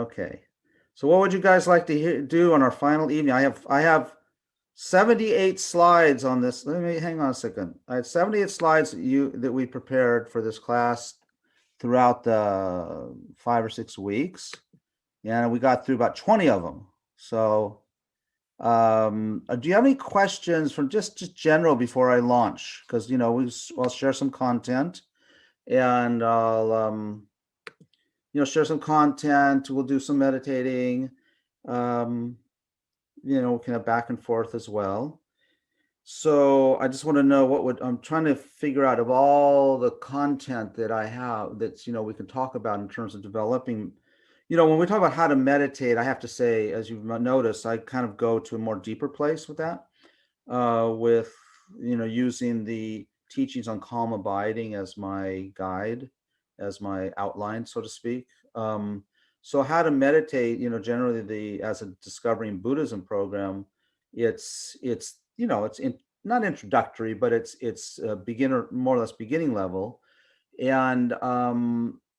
Okay. So what would you guys like to do on our final evening? I have 78 slides on this. Let me hang on a second. I had 78 slides that we prepared for this class throughout the 5 or 6 weeks, and we got through about 20 of them. So, do you have any questions from just general before I launch? Because I'll share some content, and I'll share some content. We'll do some meditating. Um, we can have back and forth as well. So I just want to know I'm trying to figure out of all the content that I have that's, we can talk about in terms of developing, when we talk about how to meditate, I have to say, as you've noticed, I kind of go to a more deeper place with that, with, using the teachings on calm abiding as my guide, as my outline, so to speak. So how to meditate, generally as a discovering Buddhism program, it's not introductory, but it's a beginner, more or less beginning level. And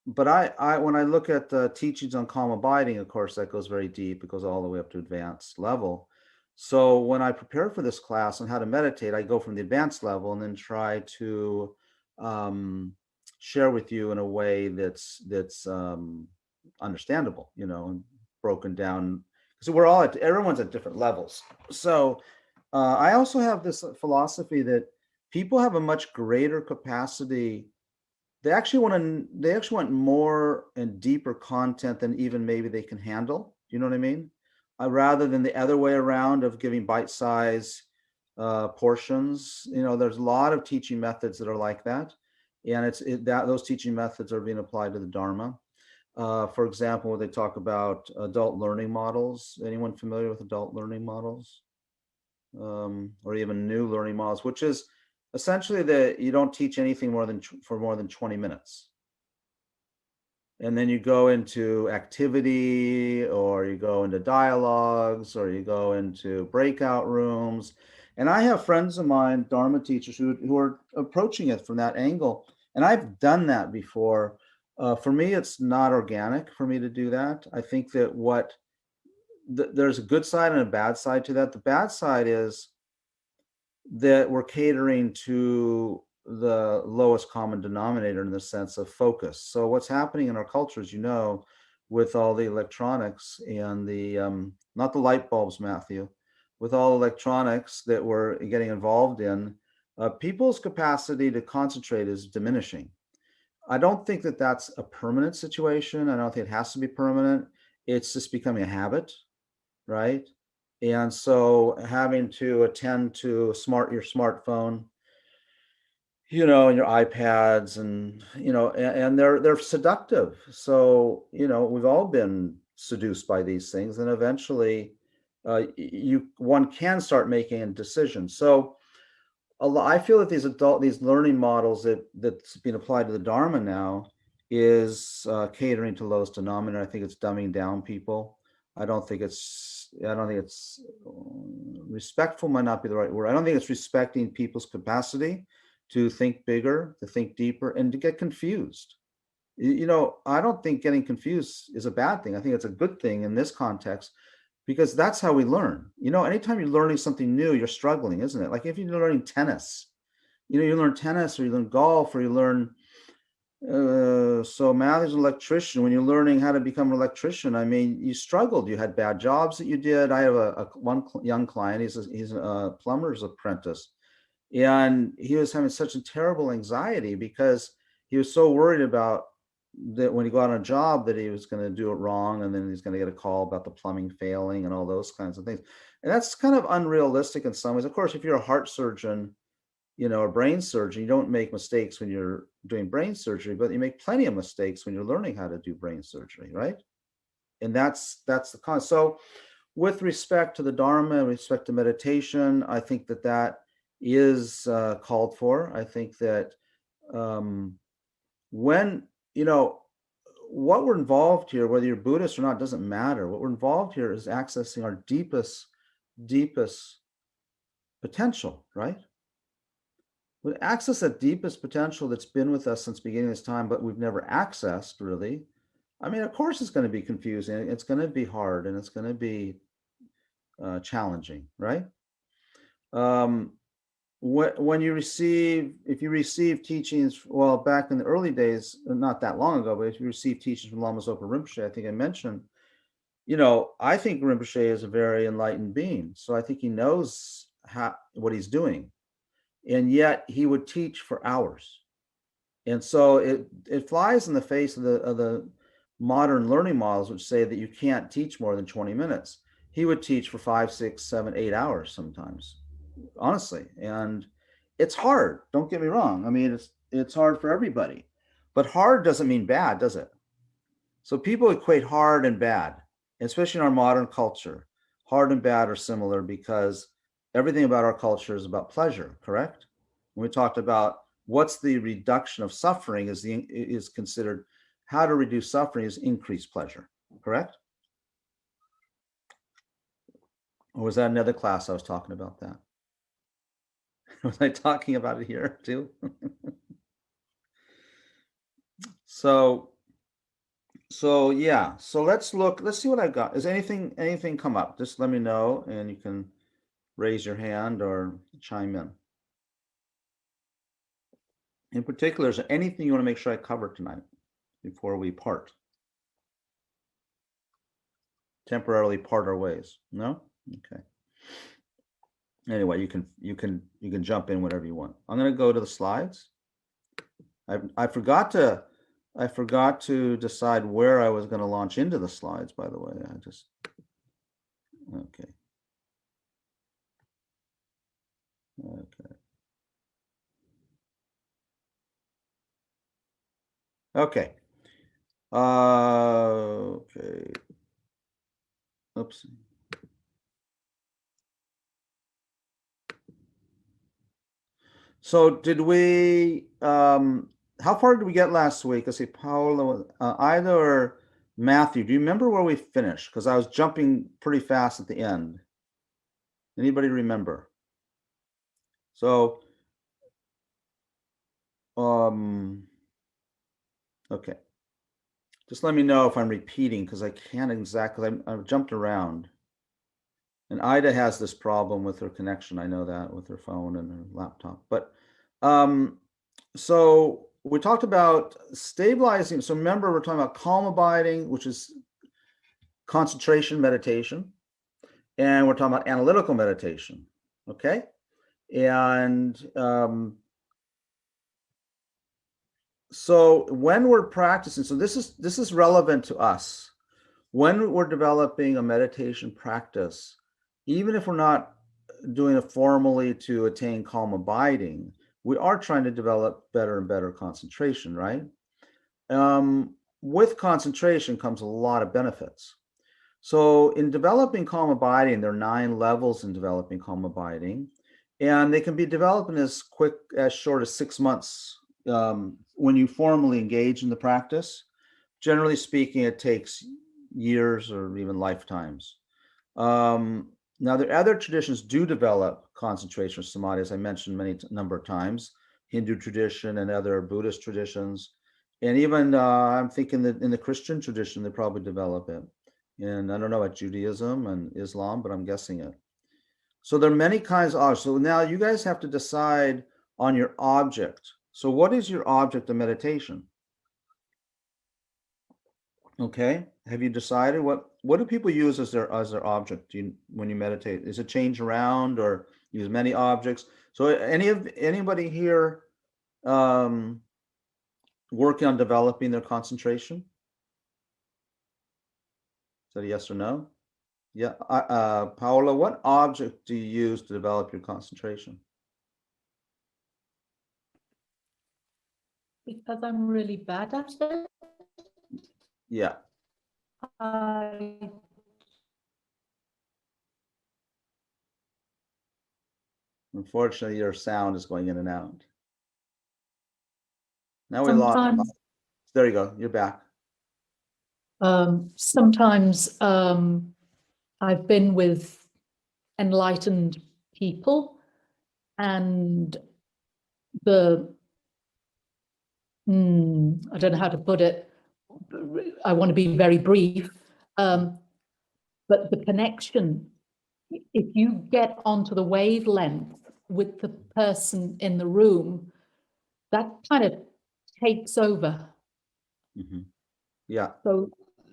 but I when I look at the teachings on calm abiding, of course, that goes very deep. It goes all the way up to advanced level. So when I prepare for this class on how to meditate, I go from the advanced level and then try to share with you in a way that's understandable, and broken down. So everyone's at different levels. So I also have this philosophy that people have a much greater capacity. They actually want more and deeper content than even maybe they can handle. You know what I mean? Rather than the other way around of giving bite-size portions. There's a lot of teaching methods that are like that, and those teaching methods are being applied to the Dharma. For example, they talk about adult learning models. Anyone familiar with adult learning models? Or even new learning models, which is essentially that you don't teach anything for more than 20 minutes. And then you go into activity, or you go into dialogues, or you go into breakout rooms. And I have friends of mine, Dharma teachers, who are approaching it from that angle. And I've done that before. For me, it's not organic for me to do that. I think that there's a good side and a bad side to that. The bad side is that we're catering to the lowest common denominator in the sense of focus. So what's happening in our culture, as you know, with all the electronics and the not the light bulbs, Matthew, with all electronics that we're getting involved in, people's capacity to concentrate is diminishing. I don't think that that's a permanent situation. I don't think it has to be permanent. It's just becoming a habit, right? And so having to attend to your smartphone, and your iPads, and and they're seductive. So we've all been seduced by these things, and eventually, one can start making a decision. So I feel that these learning models that's being applied to the Dharma now is catering to lowest denominator. I think it's dumbing down people. I don't think it's respectful, might not be the right word. I don't think it's respecting people's capacity to think bigger, to think deeper, and to get confused. I don't think getting confused is a bad thing. I think it's a good thing in this context, because that's how we learn. Anytime you're learning something new, you're struggling, isn't it? Like if you're learning tennis, you learn tennis, or you learn golf, or you learn so Matthew's an electrician. When you're learning how to become an electrician, I mean, you struggled. You had bad jobs that you did. I have one young client. He's a plumber's apprentice, and he was having such a terrible anxiety because he was so worried about that when he got on a job that he was going to do it wrong, and then he's going to get a call about the plumbing failing and all those kinds of things. And that's kind of unrealistic in some ways. Of course, if you're a heart surgeon, a brain surgeon, you don't make mistakes when you're doing brain surgery, but you make plenty of mistakes when you're learning how to do brain surgery, right? And that's the con. So with respect to the Dharma, with respect to meditation, I think that is called for. I think that when, what we're involved here, whether you're Buddhist or not, doesn't matter. What we're involved here is accessing our deepest potential, right? We access that deepest potential that's been with us since beginning of this time, but we've never accessed really. I mean, of course it's going to be confusing. It's going to be hard and it's going to be challenging, right? When you receive, if you receive teachings, well, back in the early days, not that long ago, but if you receive teachings from Lama Zopa Rinpoche, I think I mentioned, I think Rinpoche is a very enlightened being. So I think he knows what he's doing. And yet he would teach for hours. And so it flies in the face of the modern learning models, which say that you can't teach more than 20 minutes. He would teach for 5, 6, 7, 8 hours sometimes, honestly. And it's hard. Don't get me wrong. I mean, it's hard for everybody, but hard doesn't mean bad, does it? So people equate hard and bad, especially in our modern culture. Hard and bad are similar because everything about our culture is about pleasure, correct? When we talked about what's the reduction of suffering is considered, how to reduce suffering is increase pleasure, correct? Or was that another class I was talking about that? Was I talking about it here too? So yeah, so let's see what I got. Is anything come up? Just let me know and you can raise your hand or chime in. In particular, is there anything you want to make sure I cover tonight before we part? Temporarily part our ways? No? Okay. Anyway, you can jump in whatever you want. I'm going to go to the slides. I forgot to decide where I was going to launch into the slides, by the way. Okay. Okay. Okay. Oops. So did we, how far did we get last week? Let's see, Paula, Ida or Matthew, do you remember where we finished? Because I was jumping pretty fast at the end. Anybody remember? So, okay. Just let me know if I'm repeating because I can't exactly, I've jumped around. And Ida has this problem with her connection. I know that with her phone and her laptop. But so we talked about stabilizing. So remember, we're talking about calm abiding, which is concentration meditation. And we're talking about analytical meditation. Okay. And so when we're practicing, so this is relevant to us. When we're developing a meditation practice, even if we're not doing it formally to attain calm abiding, we are trying to develop better and better concentration, right? With concentration comes a lot of benefits. So in developing calm abiding, there are 9 levels in developing calm abiding, and they can be developed in as short as 6 months when you formally engage in the practice. Generally speaking, it takes years or even lifetimes. Now, the other traditions do develop concentration samadhi, as I mentioned number of times, Hindu tradition and other Buddhist traditions. And even I'm thinking that in the Christian tradition, they probably develop it. And I don't know about Judaism and Islam, but I'm guessing it. So there are many kinds of, so now you guys have to decide on your object. So what is your object of meditation? Okay. Have you decided what do people use as their object when you meditate? Is it change around or use many objects? So anybody here working on developing their concentration? Is that a yes or no? Yeah. Paola, what object do you use to develop your concentration? Because I'm really bad at it. Yeah. Unfortunately, your sound is going in and out. Now we lost. There you go. You're back. Sometimes I've been with enlightened people, and I don't know how to put it. I want to be very brief, but the connection, if you get onto the wavelength with the person in the room, that kind of takes over. Mhm. Yeah.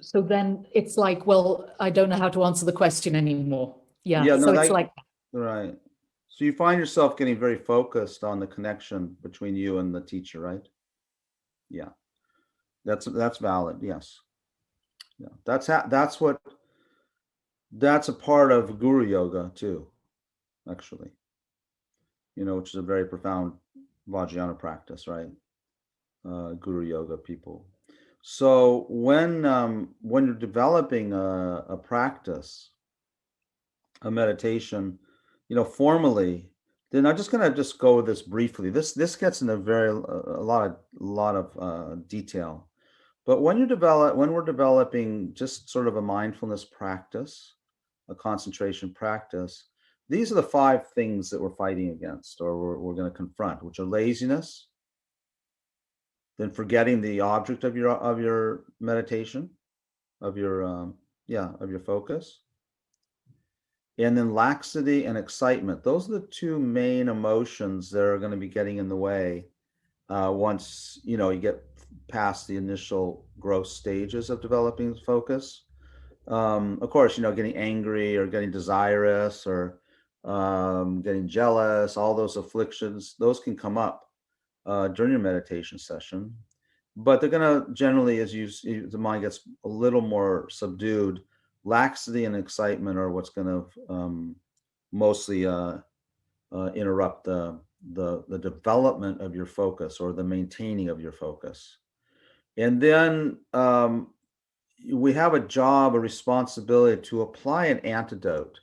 So then it's like, well, I don't know how to answer the question anymore. Yeah. Yeah, no, So it's like, right. So you find yourself getting very focused on the connection between you and the teacher, right? Yeah. That's valid. Yes. Yeah. That's a part of guru yoga too, actually. Which is a very profound Vajrayana practice, right? Guru yoga people. So when you're developing a practice, a meditation, formally, then I'm just going to just go with this briefly. This gets into a lot of detail. But when we're developing just sort of a mindfulness practice, a concentration practice, these are the 5 things that we're fighting against, or we're going to confront, which are laziness, then forgetting the object of your meditation, of your focus, and then laxity and excitement. Those are the 2 main emotions that are going to be getting in the way once you get past the initial growth stages of developing focus. Of course, getting angry or getting desirous or getting jealous, all those afflictions, those can come up during your meditation session. But they're going to generally, as the mind gets a little more subdued, laxity and excitement are what's going to mostly interrupt the development of your focus or the maintaining of your focus. And then we have a job, a responsibility to apply an antidote.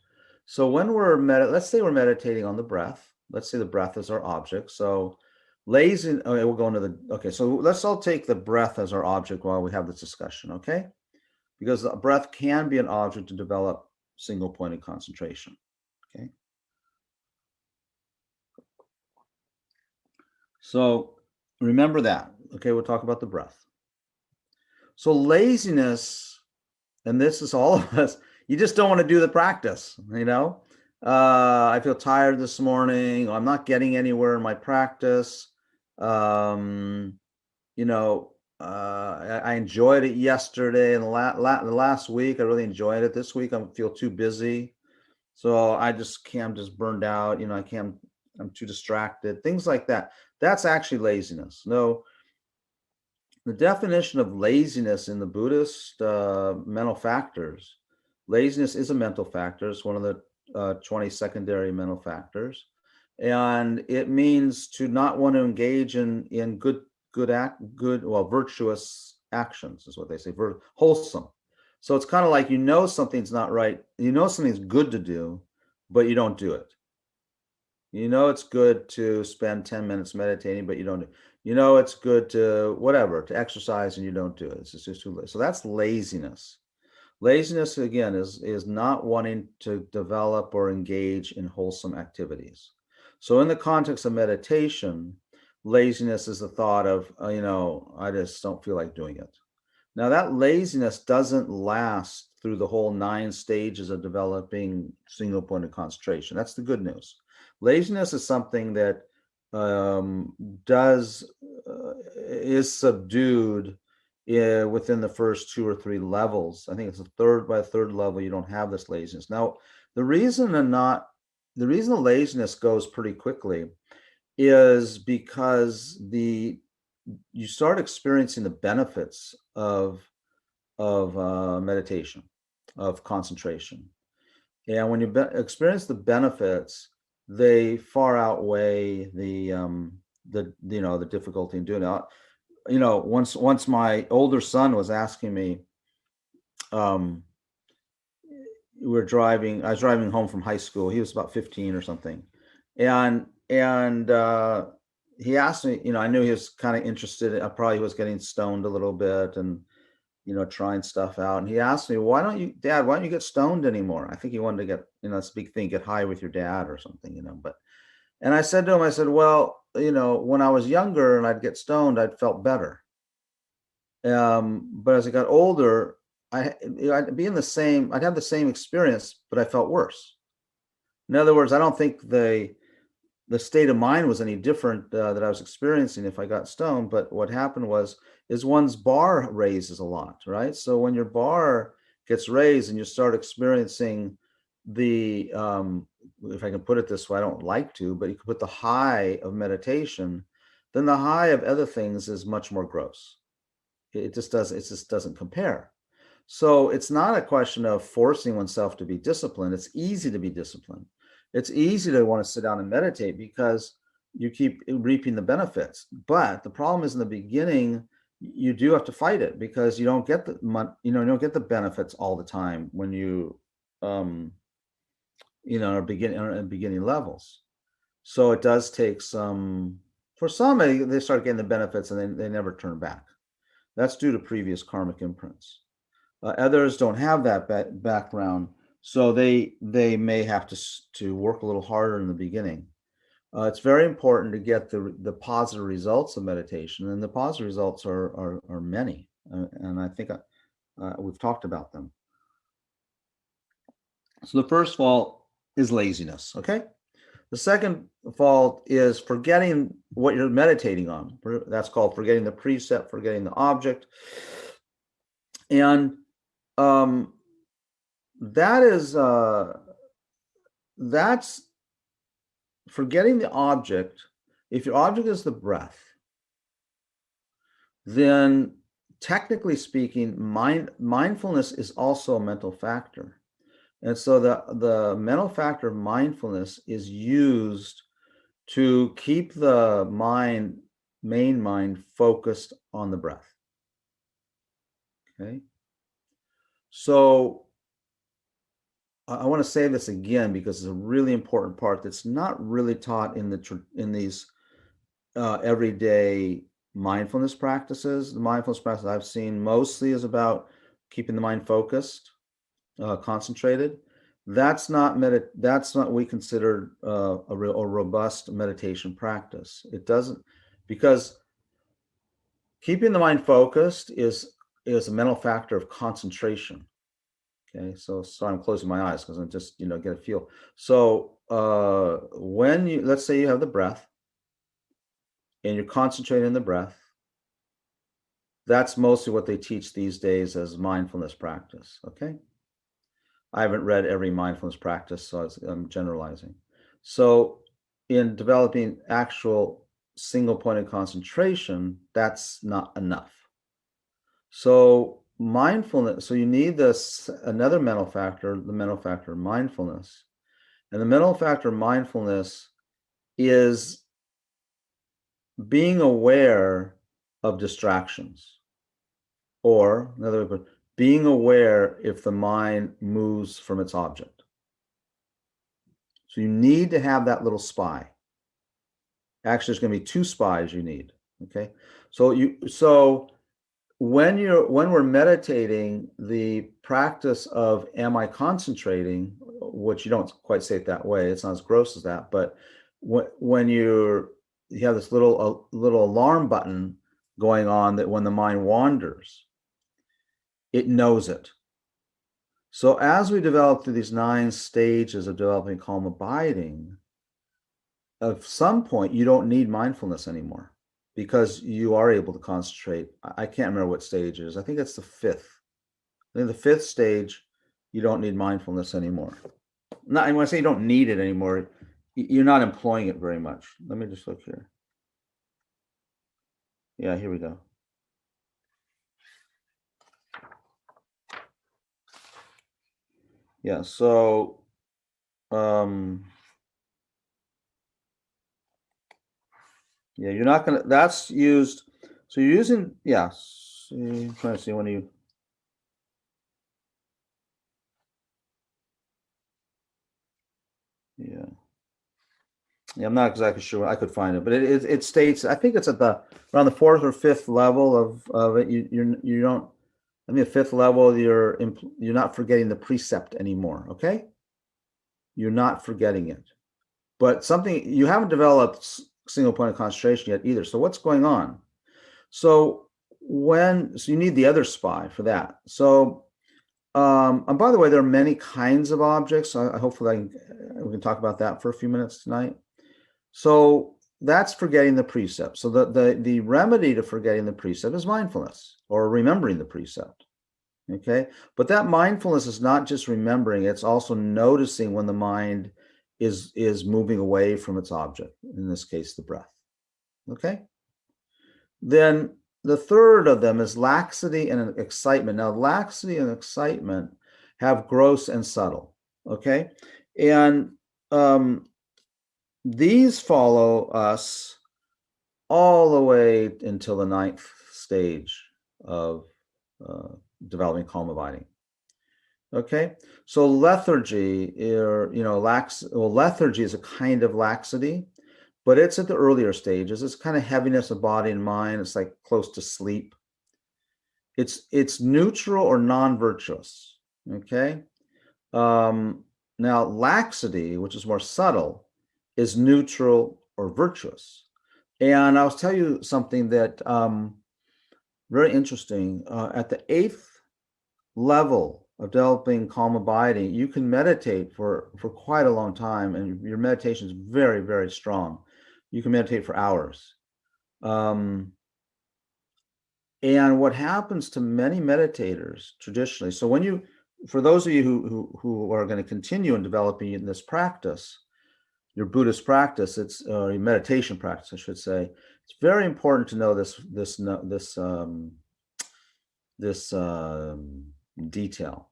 So when let's say we're meditating on the breath. Let's say the breath is our object. So lazy. Okay, we'll go into okay. So let's all take the breath as our object while we have this discussion. Okay, because the breath can be an object to develop single-pointed concentration. Okay. So remember that. Okay, we'll talk about the breath. So laziness, and this is all of us, you just don't want to do the practice, I feel tired this morning. I'm not getting anywhere in my practice. I enjoyed it yesterday and the last week. I really enjoyed it. This week I feel too busy. So I'm just burned out. I'm too distracted, things like that. That's actually laziness. No, the definition of laziness in the Buddhist mental factors, laziness is a mental factor. It's one of the 20 secondary mental factors. And it means to not want to engage in virtuous actions is what they say, wholesome. So it's kind of like, something's not right. Something's good to do, but you don't do it. It's good to spend 10 minutes meditating, but you don't. It's good to exercise, and you don't do it. It's just too late. So that's laziness. Laziness, again, is not wanting to develop or engage in wholesome activities. So in the context of meditation, laziness is the thought of, I just don't feel like doing it. Now that laziness doesn't last through the whole 9 stages of developing single-pointed concentration. That's the good news. Laziness is something that is subdued within the first 2 or 3 levels. I think it's by the third level you don't have this laziness. Now, the reason the laziness goes pretty quickly is because you start experiencing the benefits of meditation, of concentration. And when you experience the benefits, they far outweigh the difficulty in doing it. Once my older son was asking me, I was driving home from high school. He was about 15 or something. And he asked me, I knew he was kind of interested. I probably was getting stoned a little bit and, trying stuff out. And he asked me, Dad, why don't you get stoned anymore? I think he wanted to get, this big thing, get high with your dad or something, and I said to him, well, when I was younger and I'd get stoned, I'd felt better. But as I got older, I'd be in the same, I'd have the same experience, but I felt worse. In other words, I don't think the state of mind was any different that I was experiencing if I got stoned. But what happened is one's bar raises a lot, right? So when your bar gets raised and you start experiencing the, if I can put it this way, I don't like to, but you can put the high of meditation, then the high of other things is much more gross. It just doesn't compare. So it's not a question of forcing oneself to be disciplined. It's easy to be disciplined. It's easy to want to sit down and meditate because you keep reaping the benefits. But the problem is in the beginning, you do have to fight it because you don't get you don't get the benefits all the time when you are beginning levels. So it does take some, for some, they start getting the benefits and then they never turn back. That's due to previous karmic imprints. Others don't have that background, so they may have to work a little harder in the beginning. It's very important to get the positive results of meditation, and the positive results are many, and I think we've talked about them. So the first fault is laziness. Okay. The second fault is forgetting what you're meditating on. That's called forgetting the precept, forgetting the object. And that's forgetting the object. If your object is the breath, then technically speaking, mindfulness is also a mental factor. And so the mental factor of mindfulness is used to keep the main mind focused on the breath. Okay. So I want to say this again because it's a really important part that's not really taught in these everyday mindfulness practices. The mindfulness practice I've seen mostly is about keeping the mind focused, concentrated. That's not what we consider a robust meditation practice. It doesn't, because keeping the mind focused is a mental factor of concentration. Okay, so I'm closing my eyes because I'm just get a feel. So when let's say you have the breath and you're concentrating on the breath, that's mostly what they teach these days as mindfulness practice. Okay. I haven't read every mindfulness practice, so I'm generalizing. So in developing actual single pointed concentration, that's not enough. So mindfulness, so you need another mental factor, the mental factor of mindfulness. And the mental factor of mindfulness is being aware of distractions, or another way, being aware if the mind moves from its object. So you need to have that little spy. Actually, there's going to be two spies you need. Okay. So when we're meditating, the practice of am I concentrating, which you don't quite say it that way, it's not as gross as that, but when you have this little alarm button going on that when the mind wanders, it knows it. So as we develop through these 9 stages of developing calm abiding, at some point you don't need mindfulness anymore because you are able to concentrate. I can't remember what stage it is. I think it's the 5th. I think the 5th stage, you don't need mindfulness anymore. Not, and when I say you don't need it anymore, you're not employing it very much. Let me just look here. Yeah, here we go. Yeah, so yeah, you're not gonna, that's used, so you're using, yeah, I'm trying to see when you, yeah. Yeah, I'm not exactly sure. I could find it, but it states, I think it's at around the 4th or 5th level of it. You don't, I mean, the 5th level, you're not forgetting the precept anymore. Okay, you're not forgetting it, but something you haven't developed single point of concentration yet either. So what's going on? So so you need the other spy for that. So, and by the way, there are many kinds of objects. Hopefully we can talk about that for a few minutes tonight. So that's forgetting the precept. So the remedy to forgetting the precept is mindfulness, or remembering the precept. Okay, but that mindfulness is not just remembering, it's also noticing when the mind is moving away from its object, in this case the breath. Okay, then the third of them is laxity and excitement. Now laxity and excitement have gross and subtle. Okay, and these follow us all the way until the 9th stage of developing calm abiding. Okay, so lethargy, lethargy is a kind of laxity, but it's at the earlier stages. It's kind of heaviness of body and mind. It's like close to sleep. It's neutral or non-virtuous. Okay, now laxity, which is more subtle, is neutral or virtuous. And I'll tell you something that very interesting. At the 8th level of developing calm abiding, you can meditate for quite a long time, and your meditation is very, very strong. You can meditate for hours. And what happens to many meditators traditionally, so for those of you who are going to continue in developing in this practice, your Buddhist practice, your meditation practice, I should say, it's very important to know this detail.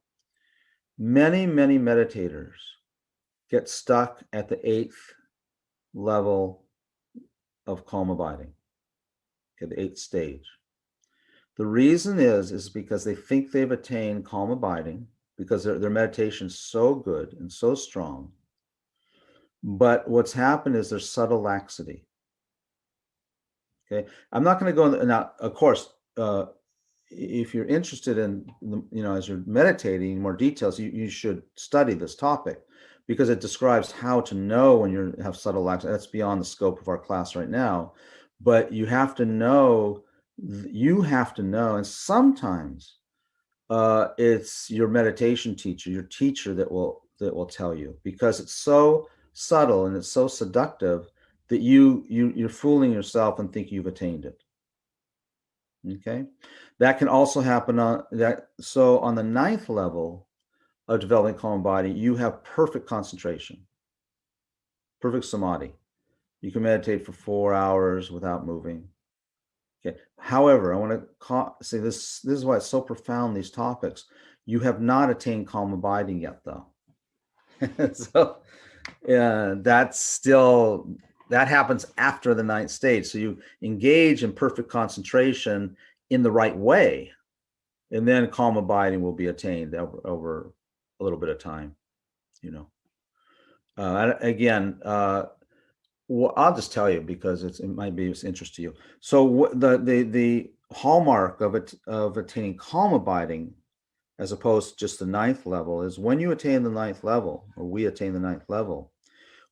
Many meditators get stuck at the 8th level of calm abiding, okay, the 8th stage. The reason is because they think they've attained calm abiding because their meditation is so good and so strong. But what's happened is there's subtle laxity. Okay, I'm not going to go now. Of course, if you're interested in, as you're meditating more details, you should study this topic because it describes how to know when you have subtle laxity. That's beyond the scope of our class right now, but you have to know, and sometimes it's your meditation teacher, your teacher that will tell you, because it's so subtle and it's so seductive that you're fooling yourself and think you've attained it. Okay, that can also happen on that. So on the 9th level of developing calm body, you have perfect concentration, perfect samadhi. You can meditate for 4 hours without moving. Okay. However, I want to say this. This is why it's so profound. These topics. You have not attained calm abiding yet, though. So that happens after the 9th stage. So you engage in perfect concentration in the right way, and then calm abiding will be attained over a little bit of time. Well, I'll just tell you because it might be of interest to you. So the hallmark of attaining calm abiding, as opposed to just the 9th level, is when you attain the 9th level, or we attain the 9th level,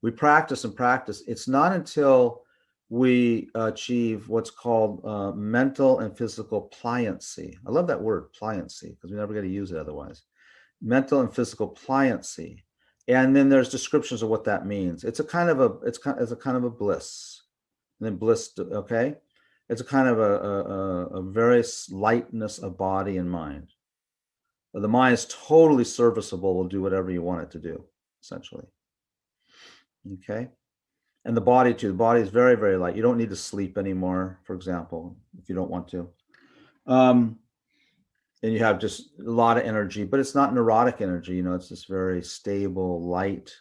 we practice and practice. It's not until we achieve what's called mental and physical pliancy. I love that word, pliancy, because we never get to use it otherwise. Mental and physical pliancy. And then there's descriptions of what that means. It's a kind of a bliss. And then bliss, okay? It's a kind of a very lightness of body and mind. The mind is totally serviceable, will do whatever you want it to do, essentially. Okay? And the body too. The body is very, very light. You don't need to sleep anymore, for example, if you don't want to. And you have just a lot of energy, but it's not neurotic energy. It's this very stable, light,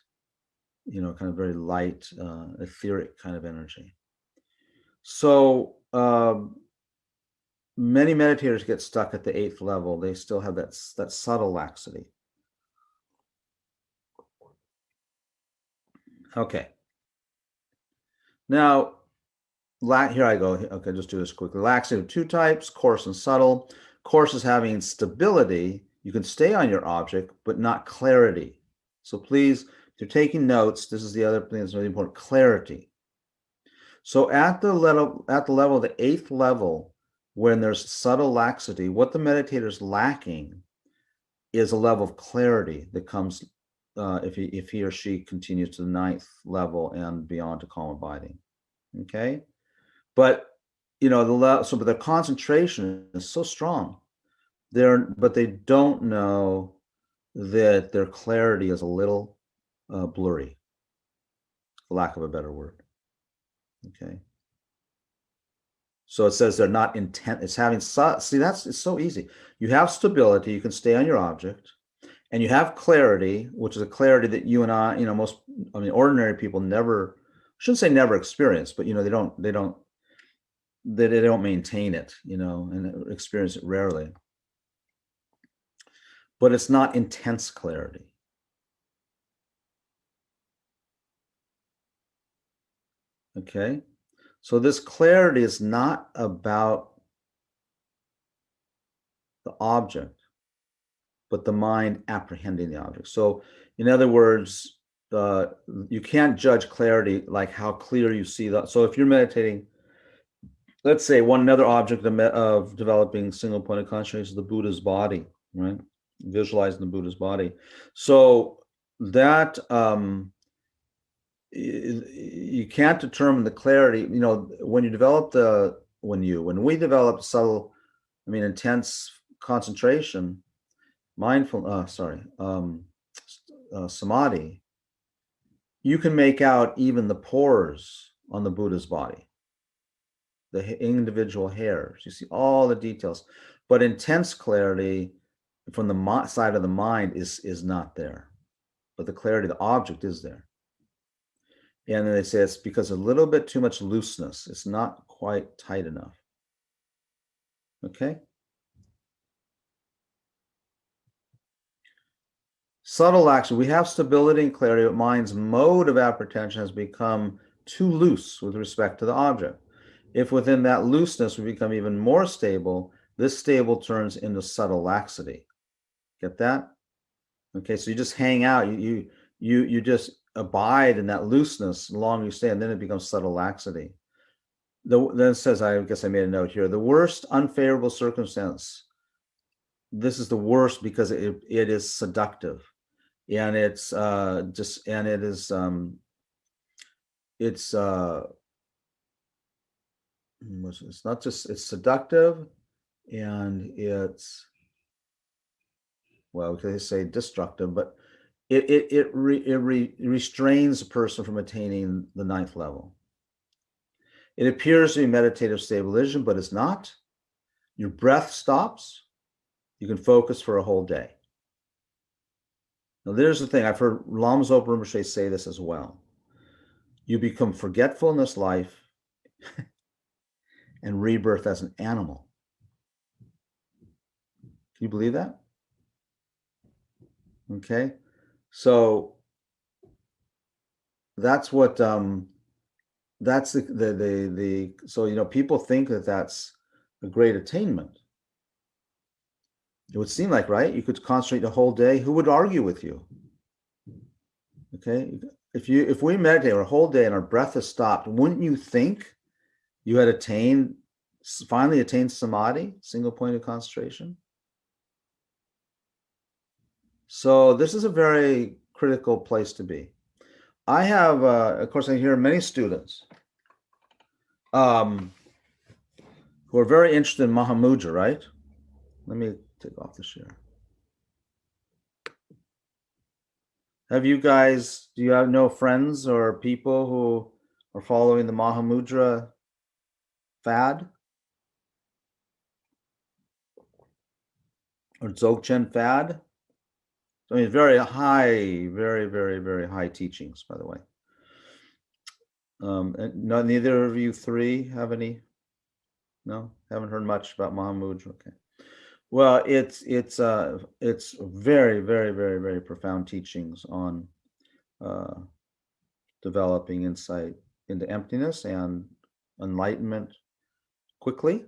kind of very light, etheric kind of energy. So many meditators get stuck at the 8th level. They still have that subtle laxity. Okay. Now, here I go. Okay, just do this quickly. Laxity of 2 types, coarse and subtle. Coarse is having stability. You can stay on your object, but not clarity. So please, if you're taking notes, this is the other thing that's really important, clarity. So at the level of the 8th level, when there's subtle laxity, what the meditator's lacking is a level of clarity that comes if he or she continues to the 9th level and beyond to calm abiding. Okay, but but the concentration is so strong. But they don't know that their clarity is a little blurry, for lack of a better word. Okay. So it says they're not intent. It's having, see, it's so easy. You have stability, you can stay on your object, and you have clarity, which is a clarity that you and I, ordinary people never, I shouldn't say never experience, but they don't maintain it, and experience it rarely. But it's not intense clarity. Okay. So this clarity is not about the object, but the mind apprehending the object. So in other words, you can't judge clarity like how clear you see that. So if you're meditating, let's say another object of developing single point of concentration is the Buddha's body, right? Visualizing the Buddha's body. So that you can't determine the clarity. When we develop subtle, intense concentration, samadhi, you can make out even the pores on the Buddha's body, the individual hairs. You see all the details, but intense clarity from the side of the mind is not there, but the clarity of the object is there. And then they say it's because a little bit too much looseness. It's not quite tight enough. Okay. Subtle action. We have stability and clarity, but mind's mode of apprehension has become too loose with respect to the object. If within that looseness we become even more stable, this stable turns into subtle laxity. Get that? Okay, so you just hang out. You just abide in that looseness the longer you stay, and then it becomes subtle laxity. Then it says, I guess I made a note here, the worst unfavorable circumstance. This is the worst because it is seductive, and it's not just it's seductive, and it's, well, we could say destructive, but it restrains a person from attaining the 9th level. It appears to be meditative stabilization, but it's not. Your breath stops. You can focus for a whole day. Now, there's the thing. I've heard Lama Thubten Rinpoche say this as well. You become forgetful in this life and rebirth as an animal. Can you believe that? Okay. So that's what that's the so people think that that's a great attainment. It would seem like, right? You could concentrate the whole day. Who would argue with you? Okay. If we meditate our whole day and our breath is stopped, wouldn't you think you had finally attained samadhi, single point of concentration? So this is a very critical place to be. I have, of course, I hear many students who are very interested in Mahamudra, right? Let me take off the share. Do you have no friends or people who are following the Mahamudra fad? Or Dzogchen fad? I mean, very high, very, very, very high teachings, by the way. Neither of you three have any? No, haven't heard much about Mahamudra. Okay. Well, it's very, very, very, very profound teachings on developing insight into emptiness and enlightenment quickly.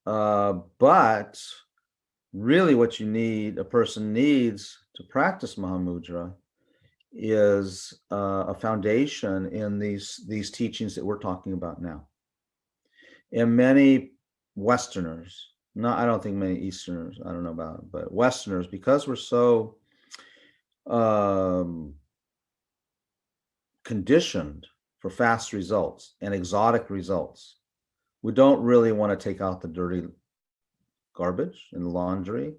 But really what a person needs to practice Mahamudra is a foundation in these teachings that we're talking about now. And many Westerners, no, I don't think many Easterners, I don't know about it, but Westerners, because we're so um, conditioned for fast results and exotic results, we don't really want to take out the dirty garbage in the laundry.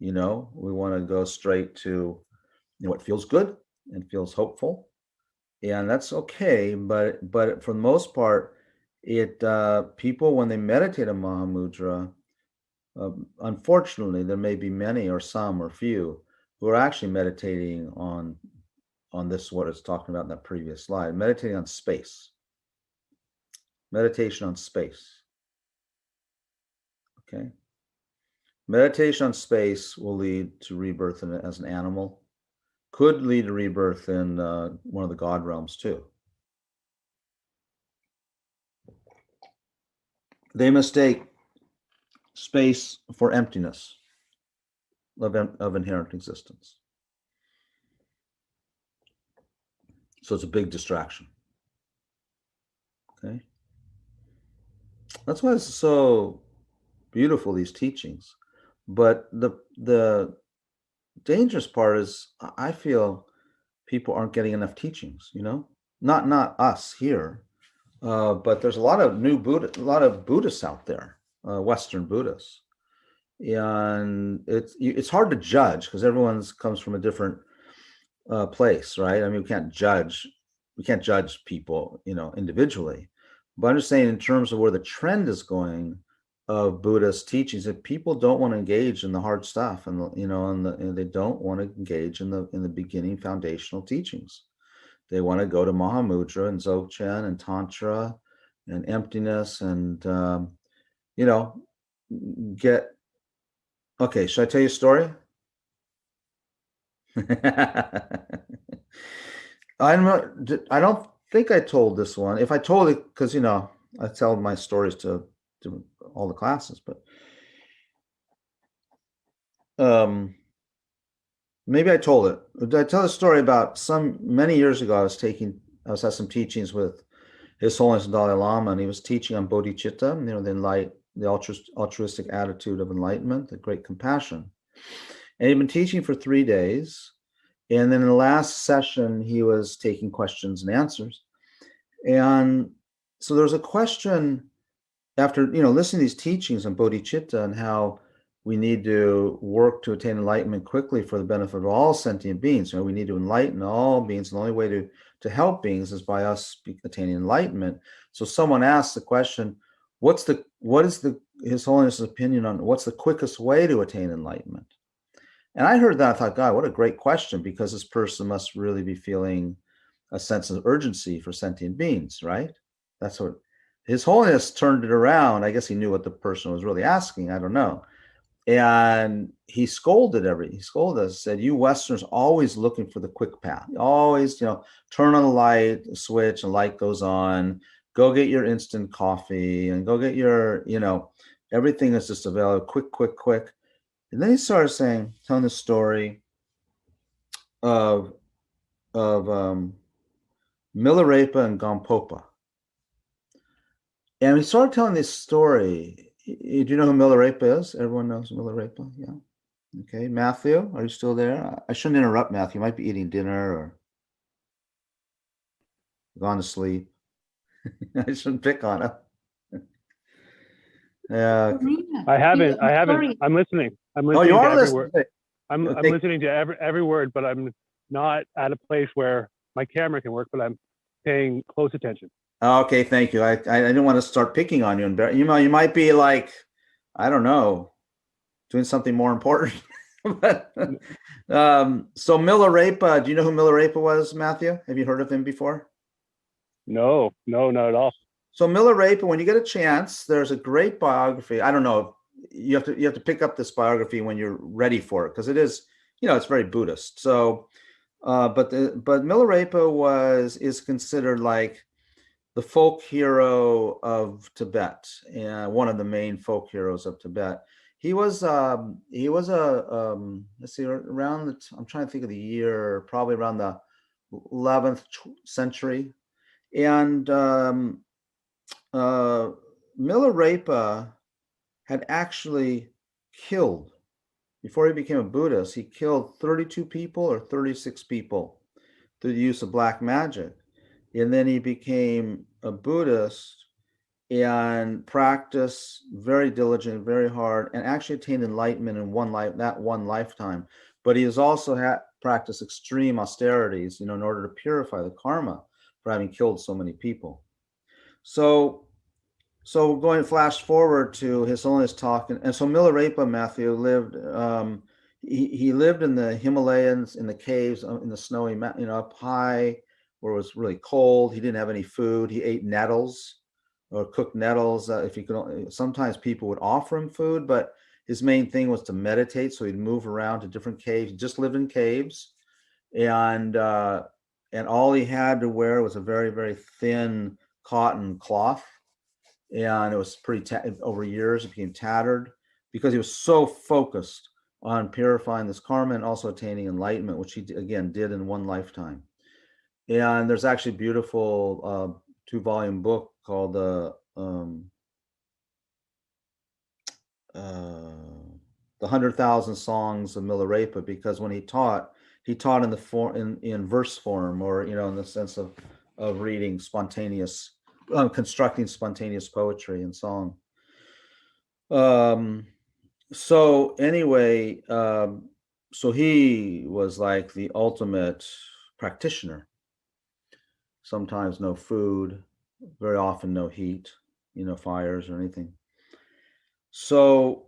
We want to go straight to what feels good and feels hopeful, and that's okay. But for the most part, it people when they meditate on Mahamudra, unfortunately, there may be many or some or few who are actually meditating on this, what it's talking about in that previous slide, meditating on space, meditation on space. Okay. Meditation on space will lead to rebirth as an animal, could lead to rebirth in one of the God realms too. They mistake space for emptiness of inherent existence. So it's a big distraction. Okay. That's why it's so beautiful, these teachings. But the dangerous part is I feel people aren't getting enough teachings, not us here, but there's a lot of Buddhists out there, Western Buddhists, and it's hard to judge because everyone's comes from a different place, right? I mean, we can't judge people, individually, but I'm just saying in terms of where the trend is going of Buddhist teachings, that people don't want to engage in the hard stuff, and and they don't want to engage in the beginning foundational teachings. They want to go to Mahamudra and Dzogchen and Tantra and emptiness and get. Okay, should I tell you a story? I don't think I told this one. If I told it, because I tell my stories to all the classes, but maybe I told it. Did I tell a story about many years ago? I was had some teachings with His Holiness the Dalai Lama, and he was teaching on bodhicitta, the altruistic attitude of enlightenment, the great compassion. And he'd been teaching for 3 days. And then in the last session, he was taking questions and answers. And so there was a question after, listening to these teachings on bodhicitta and how we need to work to attain enlightenment quickly for the benefit of all sentient beings. We need to enlighten all beings. And the only way to help beings is by us attaining enlightenment. So someone asked the question, what is His Holiness's opinion on what's the quickest way to attain enlightenment? And I heard that, I thought, God, what a great question, because this person must really be feeling a sense of urgency for sentient beings, right? That's what His Holiness turned it around. I guess he knew what the person was really asking. I don't know. And he scolded us, said, you Westerners always looking for the quick path. Always, turn on the light switch and light goes on. Go get your instant coffee and go get your, everything is just available, quick. And then he started telling the story of Milarepa and Gampopa. And he started telling this story. Do you know who Milarepa is? Everyone knows Milarepa? Yeah. Okay. Matthew, are you still there? I shouldn't interrupt Matthew. You might be eating dinner or gone to sleep. I shouldn't pick on him. Yeah. I haven't. Sorry. I'm listening. Oh, you are listening. I'm listening to every word, but I'm not at a place where my camera can work, but I'm paying close attention. Okay, thank you. I didn't want to start picking on you, and you might be like, I don't know, doing something more important. But, so Milarepa, do you know who Milarepa was, Matthew? Have you heard of him before? No, not at all. So Milarepa, when you get a chance, there's a great biography. I don't know. You have to pick up this biography when you're ready for it, because it is, it's very Buddhist. So, but Milarepa is considered like the folk hero of Tibet, and one of the main folk heroes of Tibet. He was let's see, around I'm trying to think of the year, probably around the 11th century, and Milarepa had actually killed, before he became a Buddhist, he killed 32 people or 36 people through the use of black magic. And then he became a Buddhist and practiced very diligent, very hard, and actually attained enlightenment in that one lifetime. But he has also practiced extreme austerities, in order to purify the karma for having killed so many people. So going flash forward to His Holiness talking, and so Milarepa Matthew lived. He lived in the Himalayas, in the caves, in the snowy, up high, where it was really cold. He didn't have any food. He ate nettles, or cooked nettles. If he could, sometimes people would offer him food, but his main thing was to meditate. So he'd move around to different caves. He just lived in caves, and all he had to wear was a very, very thin cotton cloth, and it was pretty over years it became tattered because he was so focused on purifying this karma and also attaining enlightenment, which he again did in one lifetime. And there's actually a beautiful 2-volume book called the 100,000 Songs of Milarepa, because when he taught in the in verse form, or in the sense of reading spontaneous, constructing spontaneous poetry and song. So anyway, so he was like the ultimate practitioner. Sometimes no food, very often no heat, fires or anything. So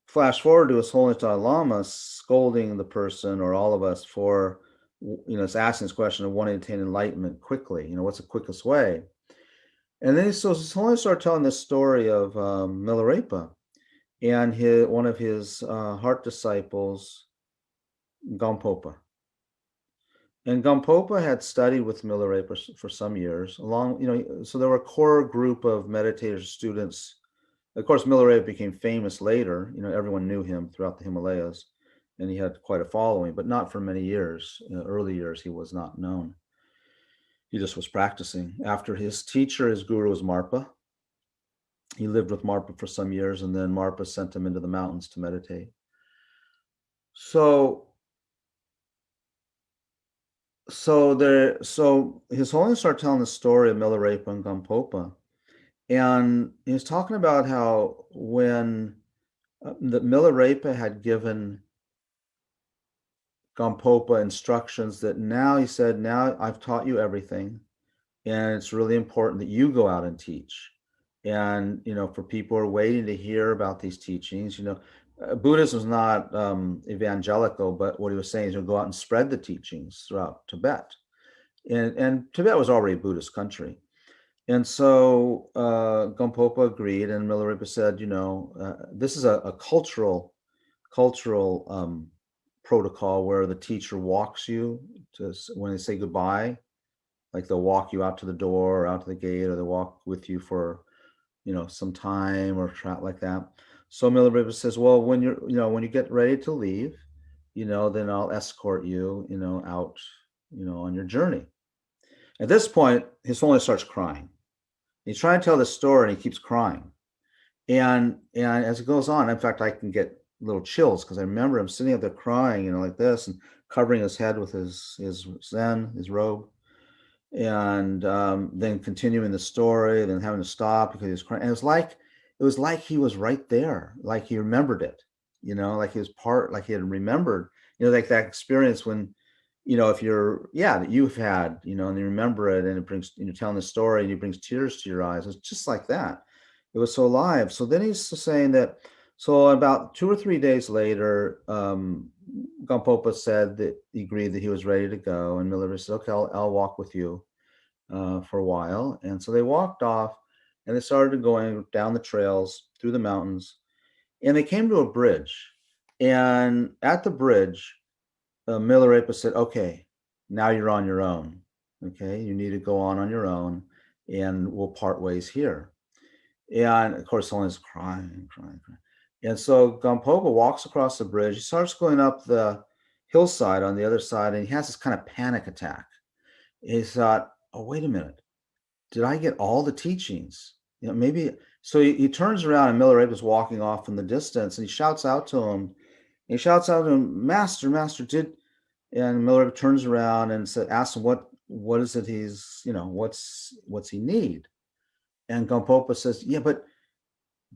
flash forward to His Holiness Dalai Lama scolding the person, or all of us, for it's asking this question of wanting to attain enlightenment quickly. What's the quickest way? And then His Holiness started telling this story of Milarepa and one of his heart disciples, Gampopa. And Gampopa had studied with Milarepa for some years, so there were a core group of meditators, students. Of course, Milarepa became famous later. Everyone knew him throughout the Himalayas, and he had quite a following, but not for many years. In the early years, he was not known. He just was practicing. After his teacher, his guru, was Marpa. He lived with Marpa for some years, and then Marpa sent him into the mountains to meditate. So His Holiness started telling the story of Milarepa and Gampopa, and he was talking about how when the Milarepa had given Gampopa instructions that now, he said, now I've taught you everything, and it's really important that you go out and teach. And for people who are waiting to hear about these teachings, Buddhism is not evangelical, but what he was saying is, go out and spread the teachings throughout Tibet. And Tibet was already a Buddhist country. And so Gampopa agreed, and Milarepa said, this is a cultural protocol where the teacher walks you when they say goodbye, like they'll walk you out to the door or out to the gate, or they'll walk with you for some time or like that. So Milarepa says, well, when you get ready to leave, then I'll escort you, out, on your journey. At this point, His Holiness starts crying. He's trying to tell this story, and he keeps crying. And as it goes on, in fact, I can get little chills because I remember him sitting up there crying, like this, and covering his head with his zen, his robe, and then continuing the story, then having to stop because he was crying. And it was like he was right there, like he remembered it, like he was like he had remembered, like that experience when, if that you've had, and you remember it, and it brings, telling the story, and it brings tears to your eyes. It's just like that. It was so alive. So then he's saying that, so about 2 or 3 days later, Gampopa said that he agreed that he was ready to go. And Milarepa said, okay, I'll walk with you for a while. And so they walked off, and they started going down the trails through the mountains, and they came to a bridge. And at the bridge, Milarepa said, okay, now you're on your own. Okay, you need to go on your own, and we'll part ways here. And of course, Holiness crying. And so Gampopa walks across the bridge. He starts going up the hillside on the other side, and he has this kind of panic attack. He thought, oh, wait a minute. Did I get all the teachings? Maybe So he turns around and Milarepa's walking off in the distance, and he shouts out to him. Master, Master, and Milarepa turns around and asks him what is it he's, what's he need? And Gampopa says, yeah, but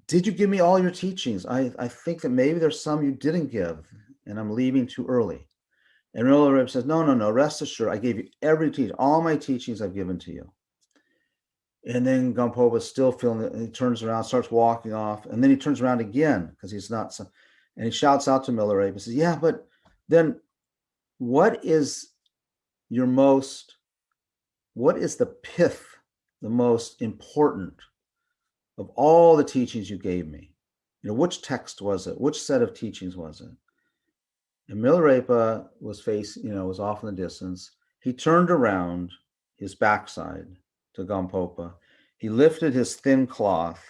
did you give me all your teachings? I think that maybe there's some you didn't give, and I'm leaving too early. And Milarepa says, no, rest assured, I gave you every teaching, all my teachings I've given to you. And then Gampopa still feeling it, and he turns around, starts walking off, and then he turns around again because he's not, and he shouts out to Milarepa and says, yeah, but then what is the pith, the most important of all the teachings you gave me? Which text was it? Which set of teachings was it? And Milarepa was was off in the distance. He turned around his backside to Gampopa. He lifted his thin cloth,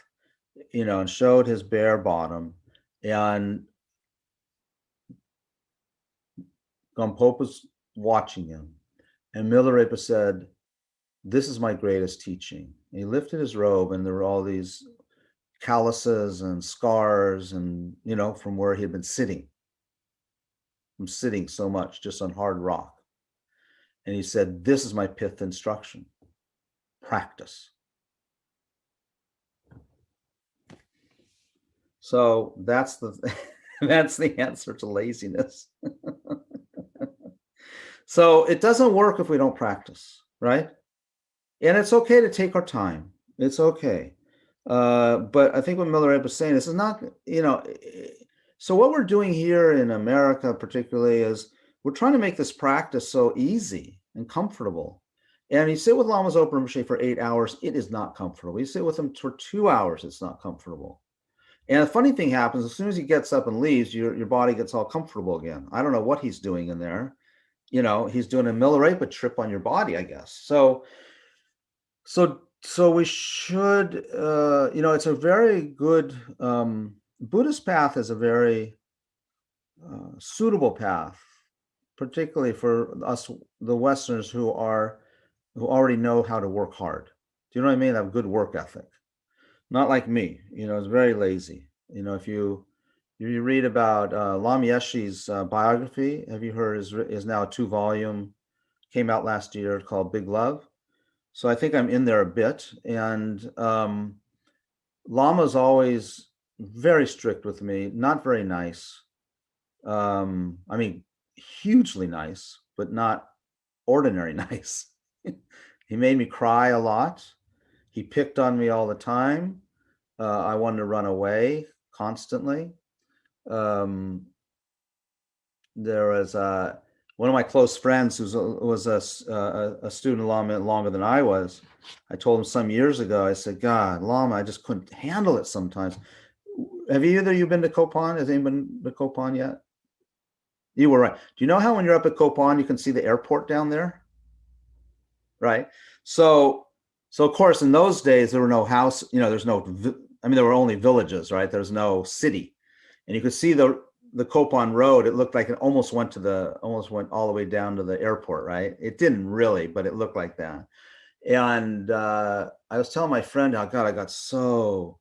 and showed his bare bottom. And Gampopa's watching him. And Milarepa said, this is my greatest teaching. And he lifted his robe, and there were all these calluses and scars, and, from where he had been sitting. From sitting so much just on hard rock. And he said, this is my pith instruction. Practice. So that's the answer to laziness. So it doesn't work if we don't practice, right? And it's okay to take our time. It's okay. But I think what Milarepa is saying, this is not, so what we're doing here in America particularly is we're trying to make this practice so easy and comfortable. And you sit with Lama Zopa Rinpoche for 8 hours, it is not comfortable. You sit with him for 2 hours, it's not comfortable. And the funny thing happens, as soon as he gets up and leaves, your body gets all comfortable again. I don't know what he's doing in there. He's doing a Milarepa trip on your body, I guess. So we should, it's a very good, Buddhist path is a very suitable path, particularly for us, the Westerners who already know how to work hard. Do you know what I mean? Have a good work ethic. Not like me, it's very lazy. If you read about Lama Yeshe's biography, have you heard is now a 2-volume, came out last year, called Big Love. So I think I'm in there a bit. And Lama's always very strict with me, not very nice. Hugely nice, but not ordinary nice. He made me cry a lot. He picked on me all the time. I wanted to run away constantly. There was one of my close friends who was a student of Lama longer than I was. I told him some years ago, I said, God, Lama, I just couldn't handle it sometimes. Have either of you been to Kopan? Has anyone been to Kopan yet? You were right. Do you know how when you're up at Kopan, you can see the airport down there? Right. So of course, in those days, there were no house, there were only villages, right? There's no city. And you could see the Kopan road. It looked like it almost went all the way down to the airport, right? It didn't really, but it looked like that. And I was telling my friend, oh God, I got so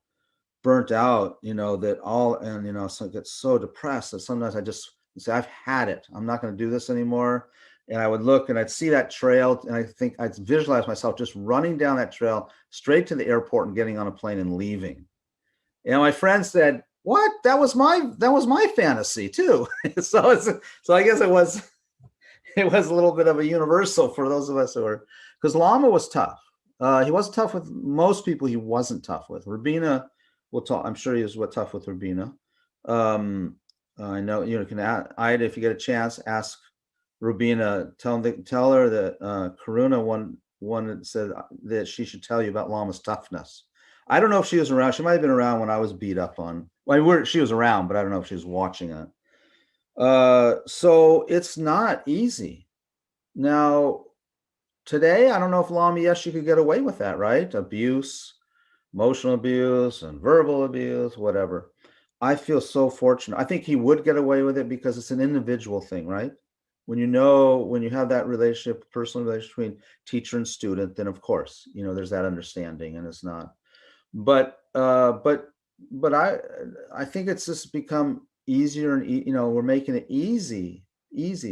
burnt out, so I get so depressed that sometimes I just say, I've had it. I'm not going to do this anymore. And I would look and I'd see that trail, and I think I'd visualize myself just running down that trail straight to the airport and getting on a plane and leaving. And my friend said, "What? That was my fantasy too." So I guess it was a little bit of a universal for those of us who were, because Lama was tough. He wasn't tough with most people. He wasn't tough with Rabina. We'll talk. I'm sure he was tough with Rabina. I know can Ida, if you get a chance, ask Rubina, tell her that Karuna one said that she should tell you about Lama's toughness. I don't know if she was around. She might have been around when I was beat up on. Well, she was around, but I don't know if she was watching it. So it's not easy. Now, today, I don't know if Lama Yeshe could get away with that, right? Abuse, emotional abuse, and verbal abuse, whatever. I feel so fortunate. I think he would get away with it because it's an individual thing, right? When you have that relationship, personal relationship between teacher and student, then of course, there's that understanding, and it's not. But I think it's just become easier and we're making it easy,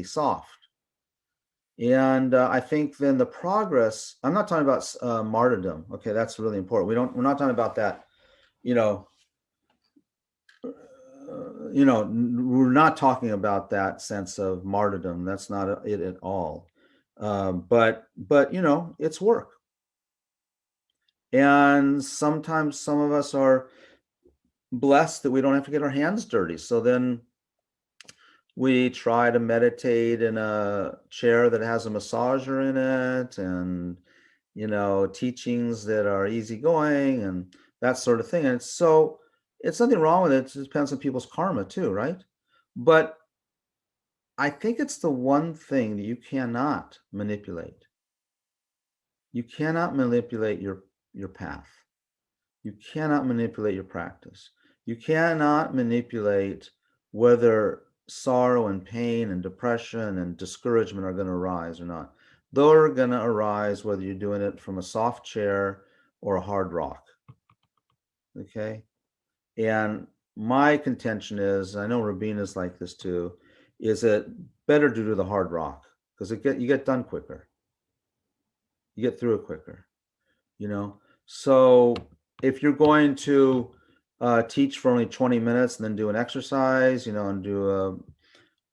soft. And I think then the progress, I'm not talking about martyrdom. Okay, that's really important. We're not talking about that, we're not talking about that sense of martyrdom. That's not it at all. But it's work. And sometimes some of us are blessed that we don't have to get our hands dirty. So then we try to meditate in a chair that has a massager in it, and teachings that are easygoing and that sort of thing. And so it's nothing wrong with it. It depends on people's karma too, right? But I think it's the one thing that you cannot manipulate. You cannot manipulate your path. You cannot manipulate your practice. You cannot manipulate whether sorrow and pain and depression and discouragement are going to arise or not. They're going to arise whether you're doing it from a soft chair or a hard rock. Okay? And my contention is, I know Rabina's like this too, is that better to do the hard rock because you get done quicker. You get through it quicker. So if you're going to teach for only 20 minutes and then do an exercise, and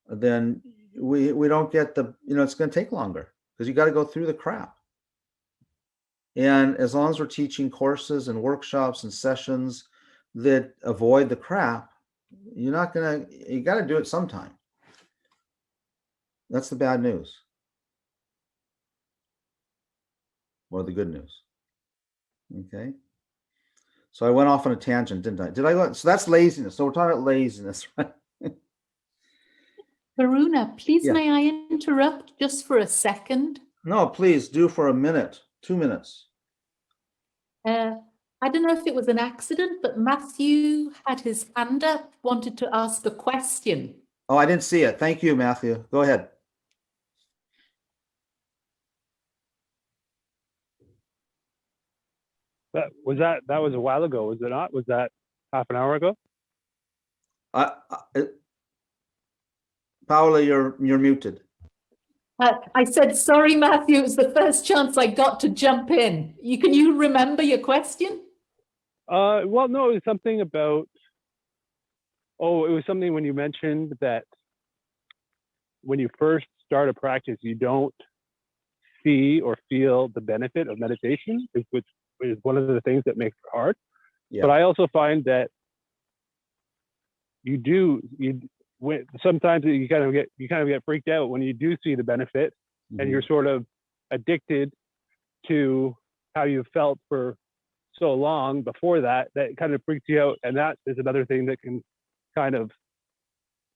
then we don't get it's going to take longer because you got to go through the crap. And as long as we're teaching courses and workshops and sessions that avoid the crap, you got to do it sometime. That's the bad news. Or the good news. Okay. So I went off on a tangent, didn't I? Did I go? So that's laziness. So we're talking about laziness, right? Karuna, please, Yeah. may I interrupt just for a second? No, please do for a minute, 2 minutes. I don't know if it was an accident, but Matthew had his hand up, wanted to ask a question. Oh, I didn't see it. Thank you, Matthew. Go ahead. That was a while ago, was it not? Was that half an hour ago? Paula, you're muted. I said, sorry, Matthew, it was the first chance I got to jump in. Can you remember your question? Well, no, it was something about, it was something when you mentioned that when you first start a practice, you don't see or feel the benefit of meditation, which is one of the things that makes it hard. Yeah. But I also find that sometimes you kind of get freaked out when you do see the benefit, Mm-hmm. and you're sort of addicted to how you felt for so long before that kind of freaks you out. And that is another thing that can kind of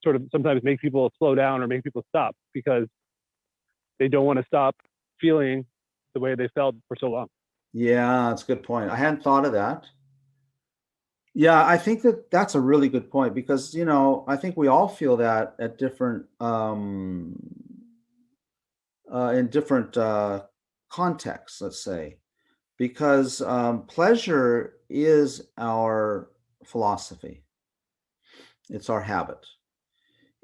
sort of sometimes make people slow down or make people stop because they don't want to stop feeling the way they felt for so long. Yeah, that's a good point. I hadn't thought of that. Yeah, I think that's a really good point because, I think we all feel that at different, in different contexts, let's say, because pleasure is our philosophy. It's our habit.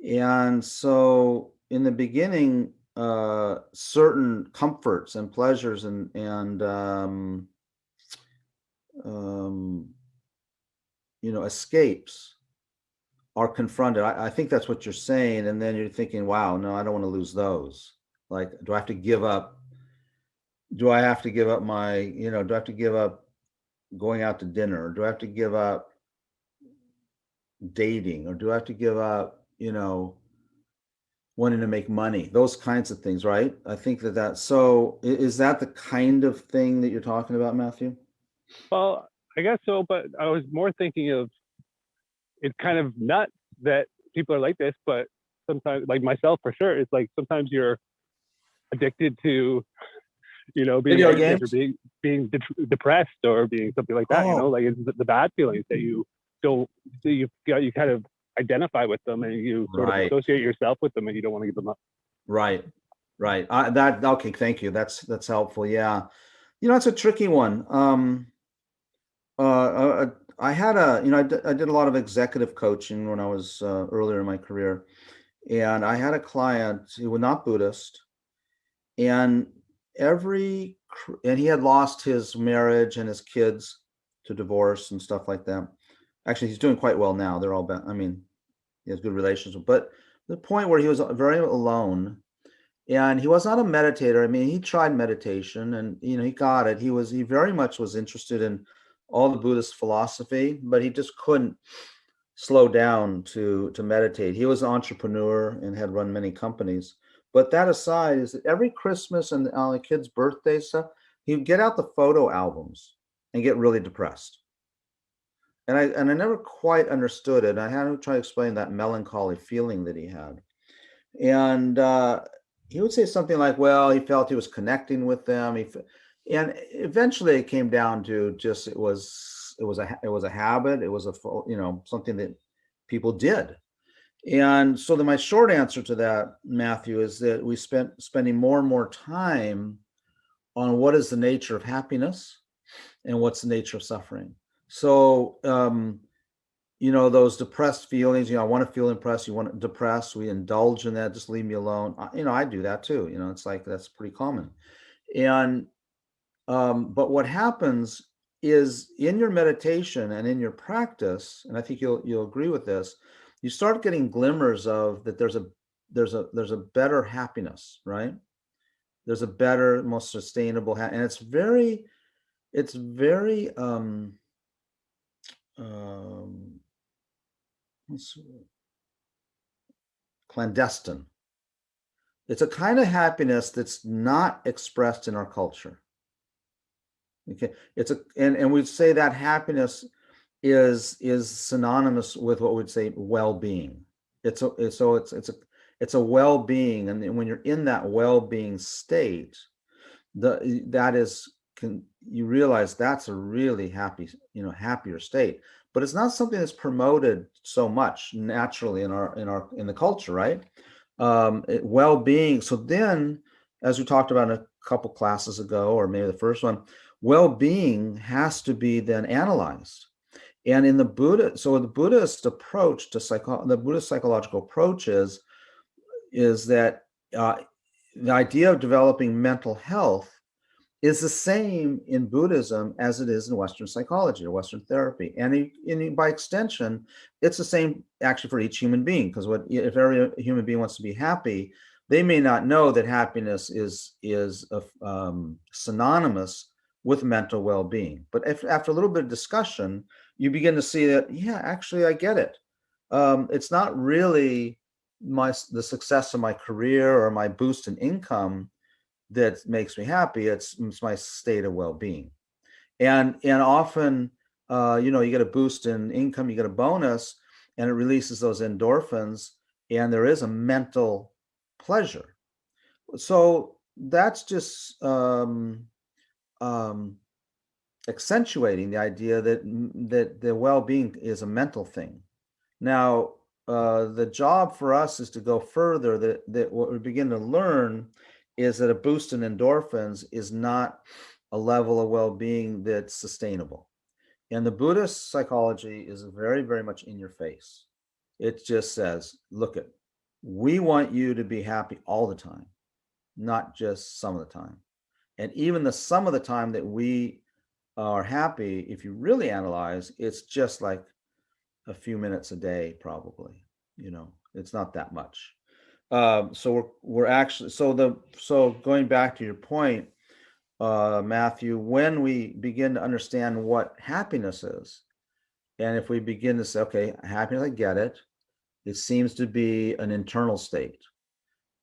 And so in the beginning, certain comforts and pleasures and escapes are confronted. I think that's what you're saying. And then you're thinking, wow, no, I don't want to lose those. Like, do I have to give up my, do I have to give up going out to dinner? Or do I have to give up dating? Or do I have to give up, wanting to make money? Those kinds of things, right? I think so is that the kind of thing that you're talking about, Matthew? Well, I guess so, but I was more thinking of it's kind of nuts that people are like this, but sometimes, like myself for sure, it's like sometimes you're addicted to, being Video anxious or being depressed or being something like that. Oh. Like it's the bad feelings that you kind of identify with them and you sort of associate yourself with them and you don't want to give them up. Right. Okay. Thank you. That's helpful. Yeah. It's a tricky one. I had I did a lot of executive coaching when I was earlier in my career, and I had a client who was not Buddhist, and and he had lost his marriage and his kids to divorce and stuff like that. Actually, he's doing quite well now. They're all I mean, he has good relationships, but the point where he was very alone, and he was not a meditator. I mean, he tried meditation, and he got it. He very much was interested in all the Buddhist philosophy, but he just couldn't slow down to meditate. He was an entrepreneur and had run many companies. But that aside, is that every Christmas and on the kids' birthday stuff, he'd get out the photo albums and get really depressed. And I never quite understood it. I had to try to explain that melancholy feeling that he had. And he would say something like, well, he felt he was connecting with them. And eventually it came down to just it was a habit. It was something that people did. And so my short answer to that, Matthew, is that we spending more and more time on what is the nature of happiness and what's the nature of suffering. So those depressed feelings, I want to feel impressed, you want to depress, we indulge in that, just leave me alone. I do that too. It's like that's pretty common. And but what happens is in your meditation and in your practice, and I think you'll agree with this, you start getting glimmers of that there's a better happiness, right? There's a better, most sustainable and it's very clandestine. It's a kind of happiness that's not expressed in our culture. Okay, and we'd say that happiness is synonymous with what we'd say well-being. It's a well-being, and when you're in that well-being state, you realize that's a really happier state. But it's not something that's promoted so much naturally in the culture, right? Well-being. So then, as we talked about a couple classes ago, or maybe the first one, well-being has to be then analyzed. And in the Buddhist approach to the Buddhist psychological approach is that the idea of developing mental health is the same in Buddhism as it is in Western psychology or Western therapy. And by extension, it's the same actually for each human being, because if every human being wants to be happy, they may not know that happiness is synonymous with mental well-being. But after a little bit of discussion, you begin to see that, yeah, actually, I get it. It's not really the success of my career or my boost in income that makes me happy. It's my state of well-being. And often, you get a boost in income, you get a bonus, and it releases those endorphins, and there is a mental pleasure. So that's just accentuating the idea that the well-being is a mental thing. Now, the job for us is to go further. That what we begin to learn is that a boost in endorphins is not a level of well-being that's sustainable. And the Buddhist psychology is very, very much in your face. It just says, look, we want you to be happy all the time, not just some of the time. And even the some of the time that we are happy, if you really analyze, it's just like a few minutes a day, probably. It's not that much. So we're actually so going back to your point, Matthew, when we begin to understand what happiness is, and if we begin to say, okay, happiness, I get it. It seems to be an internal state.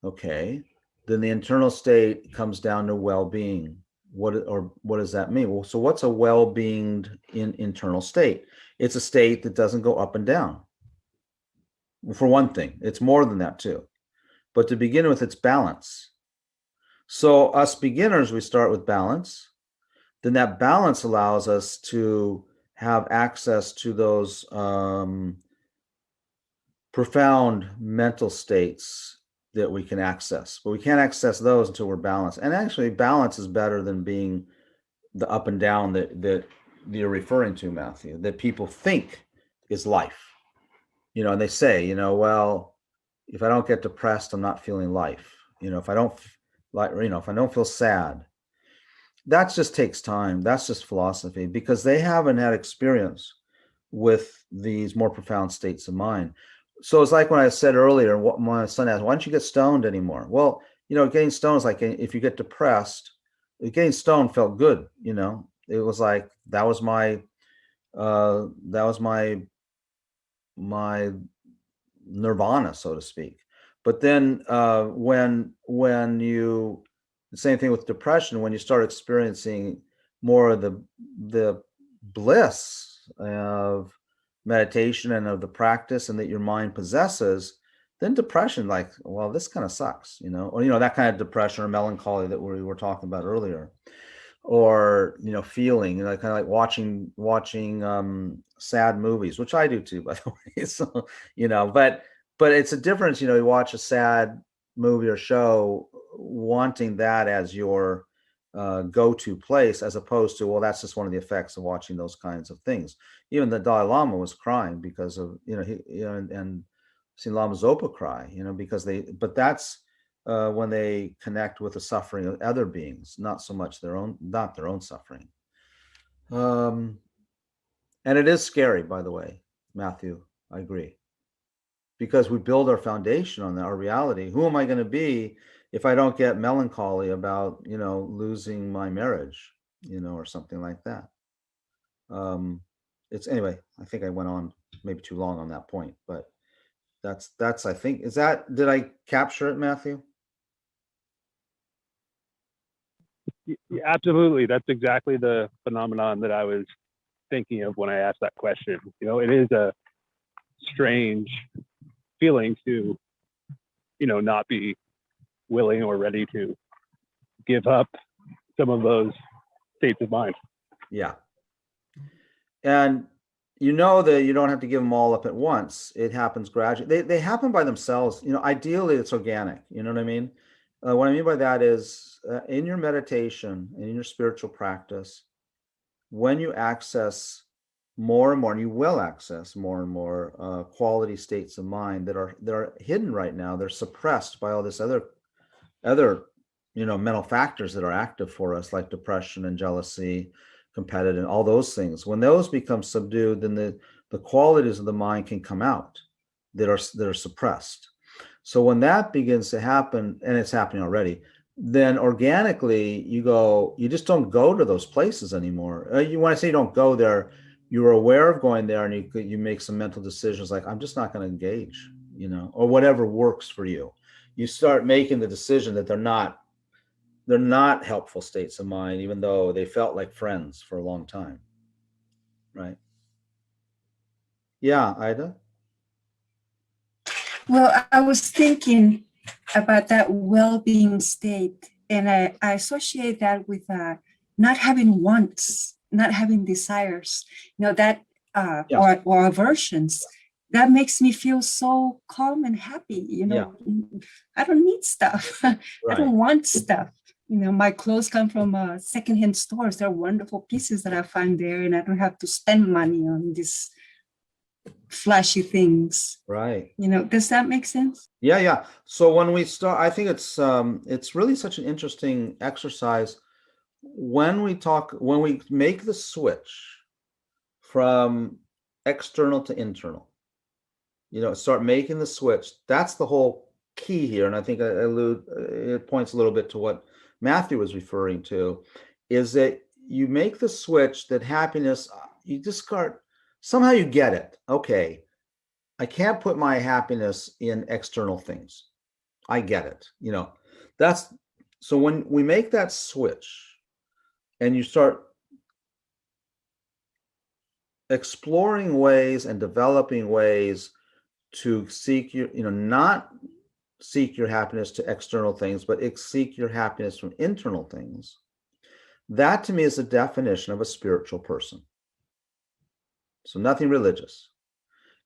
Okay, then the internal state comes down to well-being. What does that mean? Well, so what's a well-being internal state? It's a state that doesn't go up and down. For one thing, it's more than that too. But to begin with, it's balance. So us beginners, we start with balance. Then that balance allows us to have access to those profound mental states that we can access. But we can't access those until we're balanced. And actually, balance is better than being the up and down that you're referring to, Matthew, that people think is life. And they say, well, if I don't get depressed, I'm not feeling life. If I don't if I don't feel sad, that just takes time. That's just philosophy, because they haven't had experience with these more profound states of mind. So it's like when I said earlier, what my son asked, why don't you get stoned anymore? Well, getting stoned is like, if you get depressed, getting stoned felt good. It was like, that was my my nirvana, so to speak. But then when you, the same thing with depression, when you start experiencing more of the bliss of meditation and of the practice, and that your mind possesses, then depression, like, well, this kind of sucks, or that kind of depression or melancholy that we were talking about earlier, or feeling kind of like watching sad movies, which I do too, by the way. So but it's a difference, you watch a sad movie or show wanting that as your go-to place, as opposed to, well, that's just one of the effects of watching those kinds of things. Even the Dalai Lama was crying because of and seen Lama Zopa cry, because but that's when they connect with the suffering of other beings, not so much not their own suffering. And it is scary, by the way, Matthew, I agree, because we build our foundation on our reality. Who am I going to be if I don't get melancholy about, losing my marriage, or something like that? Anyway, I think I went on maybe too long on that point, but that's, I think, did I capture it, Matthew? Yeah, absolutely. That's exactly the phenomenon that I was thinking of when I asked that question. It is a strange feeling to, not be willing or ready to give up some of those states of mind. Yeah. And that you don't have to give them all up at once. It happens gradually. They happen by themselves. Ideally, it's organic. You know what I mean? What I mean by that is, in your meditation and in your spiritual practice, when you access more and more, and you will access more and more quality states of mind that are hidden right now. They're suppressed by all this other mental factors that are active for us, like depression and jealousy, competitive, and all those things. When those become subdued, then the qualities of the mind can come out that are suppressed. So when that begins to happen, and it's happening already, then organically you just don't go to those places anymore. When I say you don't go there, you're aware of going there, and you make some mental decisions like, I'm just not going to engage, or whatever works for you. You start making the decision that they're not helpful states of mind, even though they felt like friends for a long time. Right? Yeah, Ida? Well, I was thinking about that well-being state, and I associate that with not having wants, not having desires, that Yes. or aversions. That makes me feel so calm and happy. Yeah. I don't need stuff. I Right. don't want stuff. My clothes come from secondhand stores. They're wonderful pieces that I find there, and I don't have to spend money on these flashy things. Right. Does that make sense? Yeah. So when we start, I think it's really such an interesting exercise when we make the switch from external to internal. Start making the switch. That's the whole key here, and I think it points a little bit to what Matthew was referring to, is that you make the switch that happiness, you discard, somehow you get it. Okay, I can't put my happiness in external things. I get it. So when we make that switch and you start exploring ways and developing ways to seek not seek your happiness to external things, but seek your happiness from internal things, that to me is the definition of a spiritual person. So nothing religious.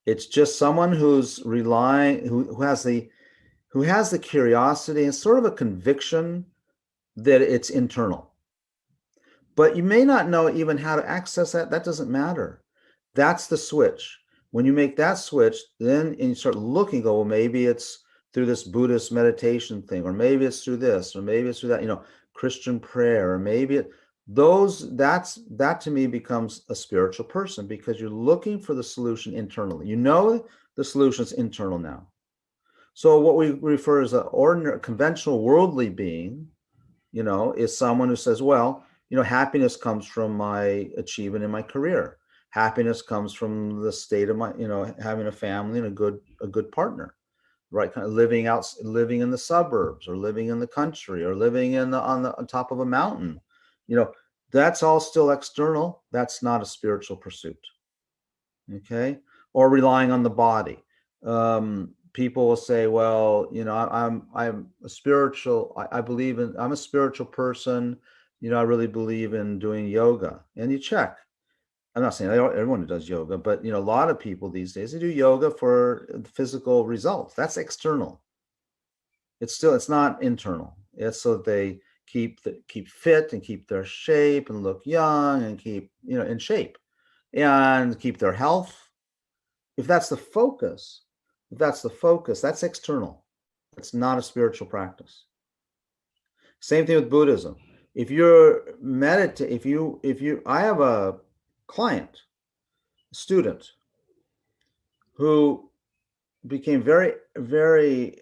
It's just someone who's relying, who has the curiosity and sort of a conviction that it's internal. but you may not know even how to access that. That doesn't matter. That's the switch. When you make that switch, then and you start looking, go, well, maybe it's through this Buddhist meditation thing, or maybe it's through this, or maybe it's through that, Christian prayer, or maybe that to me becomes a spiritual person, because you're looking for the solution internally. The solution's internal now. So what we refer as an ordinary, conventional, worldly being, is someone who says, well, happiness comes from my achievement in my career. Happiness comes from the state of my, having a family and a good partner, right? Kind of living in the suburbs, or living in the country, or living on top of a mountain. That's all still external. That's not a spiritual pursuit. Okay. Or relying on the body. People will say, well, I'm a spiritual, I'm a spiritual person. I really believe in doing yoga. And you check. I'm not saying everyone who does yoga, but a lot of people these days, they do yoga for physical results. That's external. It's not internal. It's so they keep fit and keep their shape and look young and keep in shape and keep their health. If that's the focus, that's external. It's not a spiritual practice. Same thing with Buddhism. If you're I have a client, student, who became very, very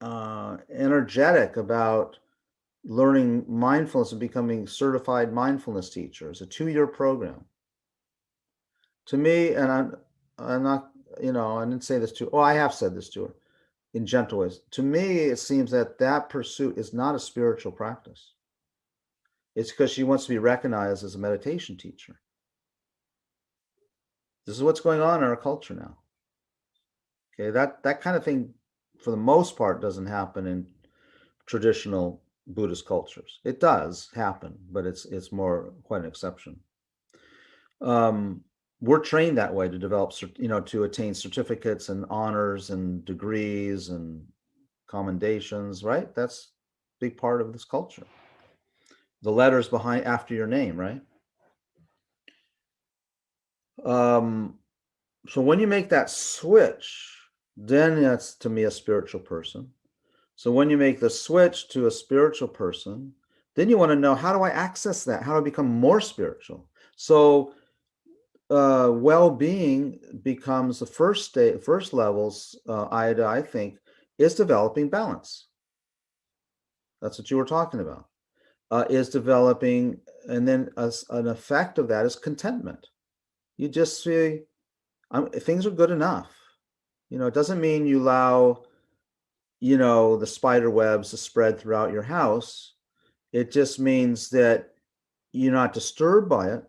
energetic about learning mindfulness and becoming certified mindfulness teacher. It's a 2-year program. To me, and I'm not, I didn't say this to her. Oh, I have said this to her in gentle ways. To me, it seems that pursuit is not a spiritual practice. It's because she wants to be recognized as a meditation teacher. This is what's going on in our culture now. Okay, that kind of thing, for the most part, doesn't happen in traditional Buddhist cultures. It does happen, but it's more quite an exception. We're trained that way to develop, to attain certificates and honors and degrees and commendations, right? That's a big part of this culture. The letters after your name, right? So when you make that switch, then that's, to me, a spiritual person. So when you make the switch to a spiritual person, then you want to know, how do I access that? How do I become more spiritual? So well-being becomes the first levels, I think, is developing balance. That's what you were talking about, is developing, and then an effect of that is contentment. You just see, things are good enough. It doesn't mean you allow, the spider webs to spread throughout your house. It just means that you're not disturbed by it.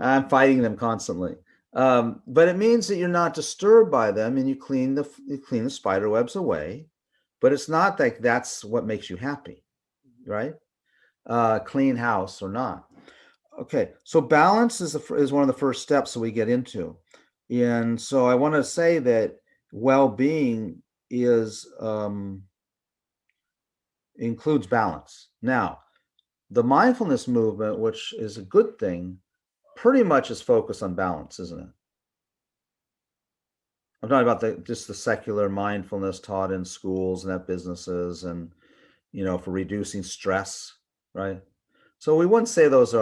I'm fighting them constantly. But it means that you're not disturbed by them, and you clean the spider webs away. But it's not like that's what makes you happy, right? Clean house or not. Okay, so balance is one of the first steps that we get into. And so I want to say that well-being includes balance. Now, the mindfulness movement, which is a good thing, pretty much is focused on balance, isn't it? I'm talking about just the secular mindfulness taught in schools and at businesses, and for reducing stress, right? So we wouldn't say those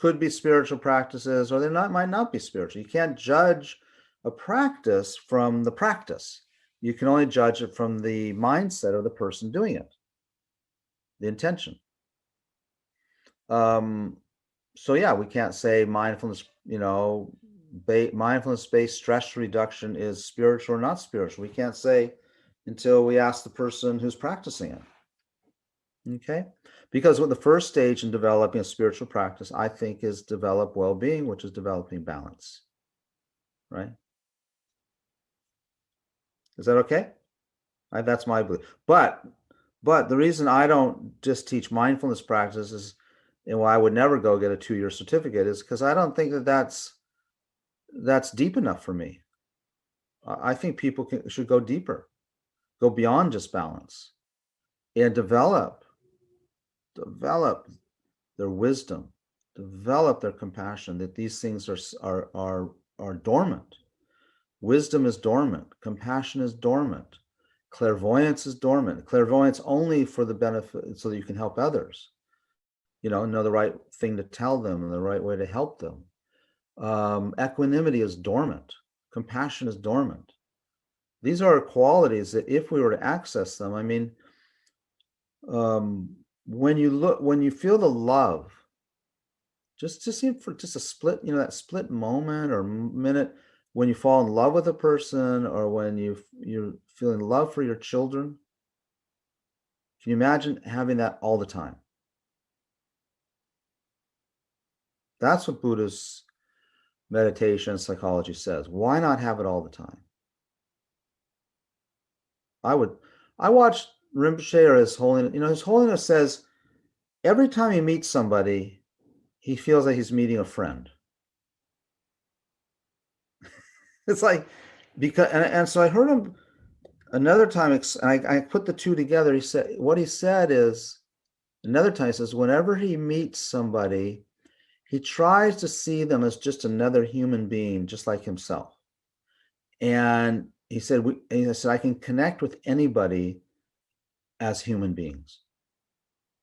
could be spiritual practices, or might not be spiritual. You can't judge a practice from the practice. You can only judge it from the mindset of the person doing it, the intention. So yeah, we can't say mindfulness, mindfulness-based stress reduction is spiritual or not spiritual. We can't say until we ask the person who's practicing it. Okay, because the first stage in developing a spiritual practice, I think, is develop well-being, which is developing balance. Right? Is that okay? That's my belief. But the reason I don't just teach mindfulness practices, and why I would never go get a 2-year certificate, is because I don't think that's deep enough for me. I think people should go deeper, go beyond just balance, and develop their wisdom, develop their compassion, that these things are dormant. Wisdom is dormant. Compassion is dormant. Clairvoyance is dormant. Clairvoyance only for the benefit, so that you can help others. Know the right thing to tell them and the right way to help them. Equanimity is dormant. Compassion is dormant. These are qualities that if we were to access them, I mean, when you feel the love, just for just a split, that split moment or minute when you fall in love with a person, or when you're feeling love for your children, can you imagine having that all the time? That's what Buddhist meditation and psychology says. Why not have it all the time? I watched Rinpoche, or His Holiness, His Holiness says every time he meets somebody, he feels like he's meeting a friend. It's like, because, and so I heard him another time, and I put the two together. What he said is, another time he says, whenever he meets somebody, he tries to see them as just another human being, just like himself. And he said, I can connect with anybody as human beings.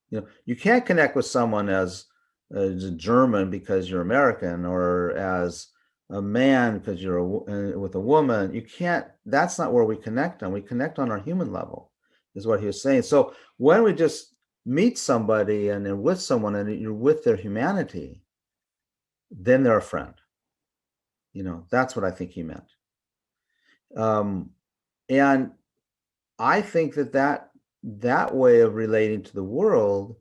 You can't connect with someone as a German because you're American, or as a man because you're with a woman. You can't. That's not where we connect on. We connect on our human level, is what he was saying. So when we just meet somebody and they're with someone and you're with their humanity, then they're a friend. That's what I think he meant. And I think that way of relating to the world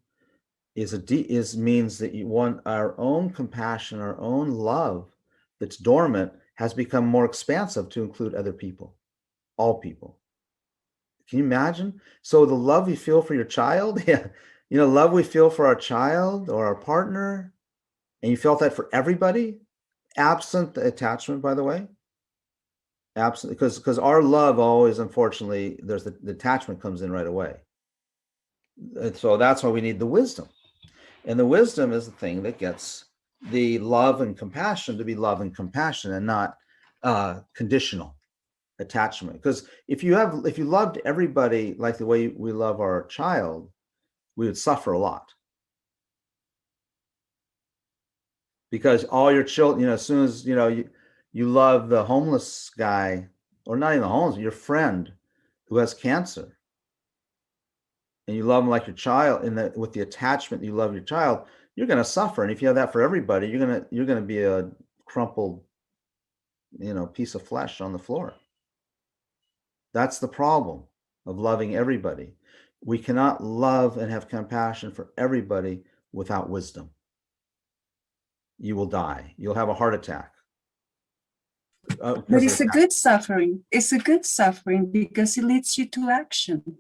means that you want our own compassion, our own love that's dormant, has become more expansive to include other people, all people. Can you imagine? So the love you feel for your child, love we feel for our child or our partner, and you felt that for everybody, absent the attachment, by the way. Absolutely, because our love always, unfortunately, there's the attachment comes in right away. And so that's why we need the wisdom. And the wisdom is the thing that gets the love and compassion to be love and compassion, and not conditional attachment. Because if you loved everybody like the way we love our child, we would suffer a lot. Because all your children, as soon as you love the homeless guy, or not even the homeless, your friend who has cancer, and you love him like your child, with the attachment you love your child, you're going to suffer. And if you have that for everybody, you're going to be a crumpled, piece of flesh on the floor. That's the problem of loving everybody. We cannot love and have compassion for everybody without wisdom. You will die. You'll have a heart attack. But it's a good suffering. It's a good suffering because it leads you to action.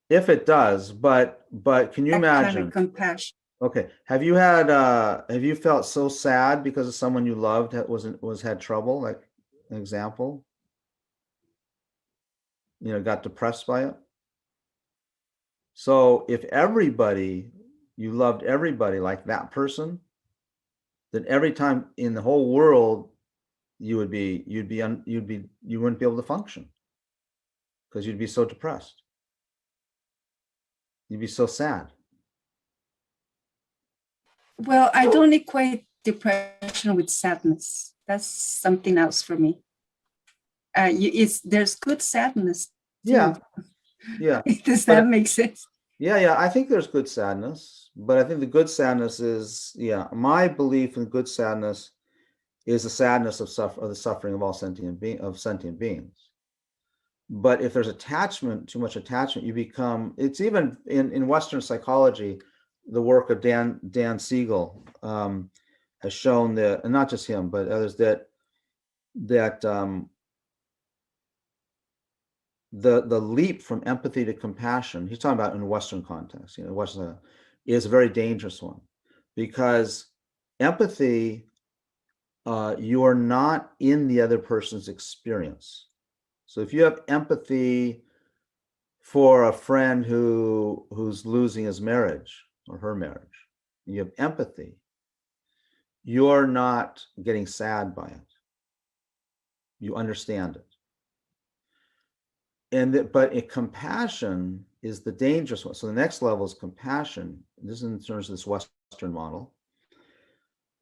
If it does, but can you imagine? Kind of compassion. Okay, have you felt so sad because of someone you loved that had trouble? Like an example, got depressed by it. So if you loved everybody like that person, then every time in the whole world you wouldn't be able to function, because you'd be so depressed. You'd be so sad. Well, I don't equate depression with sadness. That's something else for me. There's good sadness too. Yeah. Does that make sense? Yeah. I think there's good sadness, but I think the good sadness is, my belief in good sadness is the sadness of the suffering of all sentient beings. But if there's too much attachment, it's even in Western psychology, the work of Dan Siegel has shown that, and not just him, but others, that the leap from empathy to compassion, he's talking about in a Western context, is a very dangerous one, because empathy, you are not in the other person's experience. So if you have empathy for a friend who's losing his marriage or her marriage, you have empathy, you're not getting sad by it. You understand it. But compassion is the dangerous one. So the next level is compassion. This is in terms of this Western model.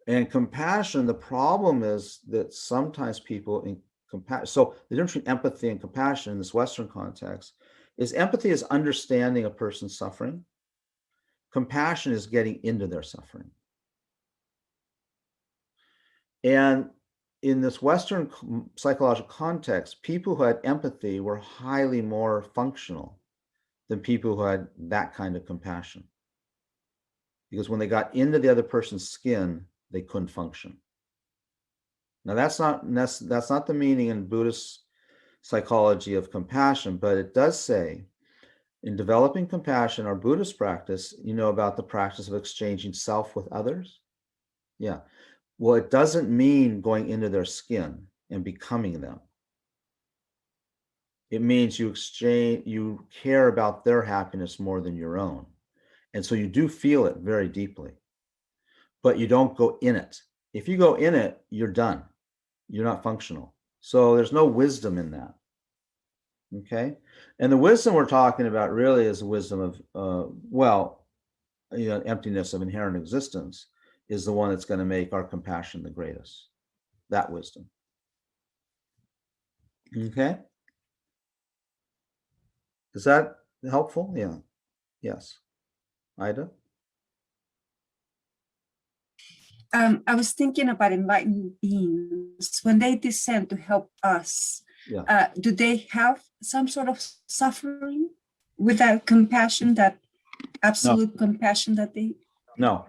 And compassion, the problem is that sometimes people in compassion, so the difference between empathy and compassion in this Western context is empathy is understanding a person's suffering. Compassion is getting into their suffering. And in this Western psychological context, people who had empathy were highly more functional than people who had that kind of compassion. Because when they got into the other person's skin, they couldn't function. Now that's not the meaning in Buddhist psychology of compassion, but it does say in developing compassion, our Buddhist practice, you know about the practice of exchanging self with others? Yeah. Well, it doesn't mean going into their skin and becoming them. It means you care about their happiness more than your own. And so you do feel it very deeply, but you don't go in it. If you go in it, you're done. You're not functional. So there's no wisdom in that. Okay. And the wisdom we're talking about really is the wisdom of, emptiness of inherent existence is the one that's going to make our compassion the greatest. That wisdom. Okay. Is that helpful? Yeah. Yes. Ida? I was thinking about enlightened beings. When they descend to help us, Yeah. do they have some sort of suffering without compassion, that absolute compassion that they? No.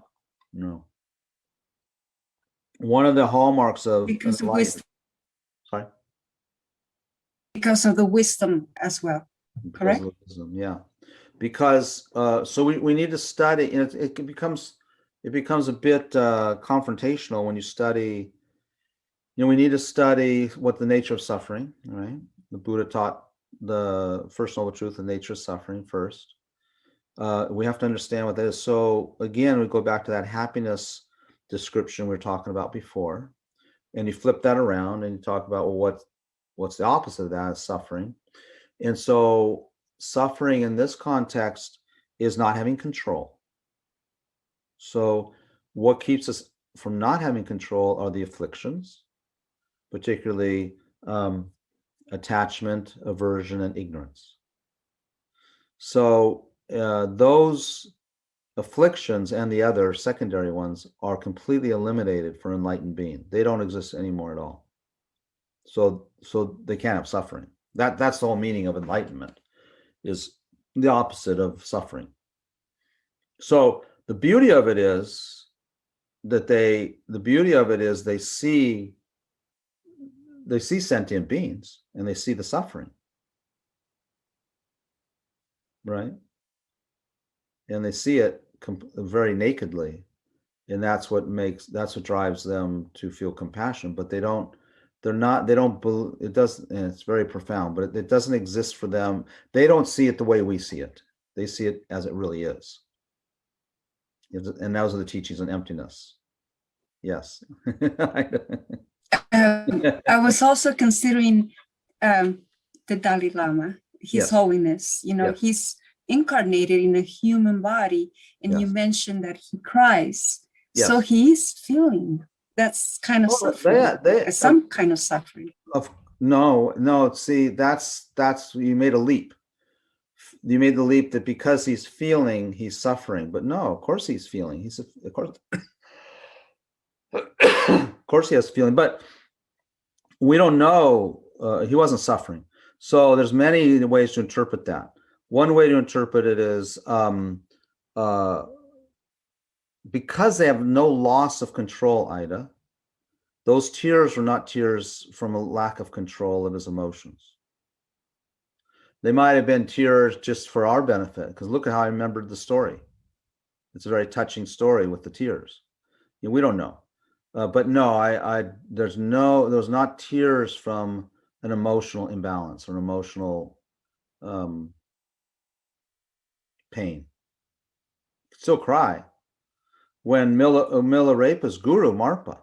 One of the hallmarks of Because of wisdom. Sorry. Because of the wisdom as well. Correct? Because of wisdom, yeah. Because so we need to study, and it becomes a bit confrontational when you study. We need to study what the nature of suffering, right? The Buddha taught the First Noble Truth, the nature of suffering first. We have to understand what that is. So again, we go back to that happiness description we were talking about before, and you flip that around and you talk about, well, what's the opposite of that is suffering. And so suffering in this context is not having control. So what keeps us from not having control are the afflictions, particularly attachment, aversion, and ignorance. So those afflictions and the other secondary ones are completely eliminated for enlightened being. They don't exist anymore at all. So they can't have suffering. That's the whole meaning of enlightenment, is the opposite of suffering. So the beauty of it is they see sentient beings and they see the suffering, right? And they see it very nakedly, and that's what drives them to feel compassion. But it doesn't, and it's very profound, but it doesn't exist for them. They don't see it the way we see it. They see it as it really is. And those are the teachings on emptiness. Yes. I was also considering the Dalai Lama, His Yes. Holiness. Yes. He's incarnated in a human body, and you Yes. mentioned that he cries. Yes. So he's feeling that's kind of suffering, some kind of suffering. No. See, that's you made a leap. You made the leap that because he's feeling, he's suffering. But no, of course he's feeling. Of course he has feeling, but we don't know. He wasn't suffering. So there's many ways to interpret that. One way to interpret it is because they have no loss of control, Ida, those tears were not tears from a lack of control of his emotions. They might have been tears just for our benefit, because look at how I remembered the story. It's a very touching story with the tears. We don't know. But no, there was not tears from an emotional imbalance or an emotional pain. Still cry, when Milarepa's guru, Marpa,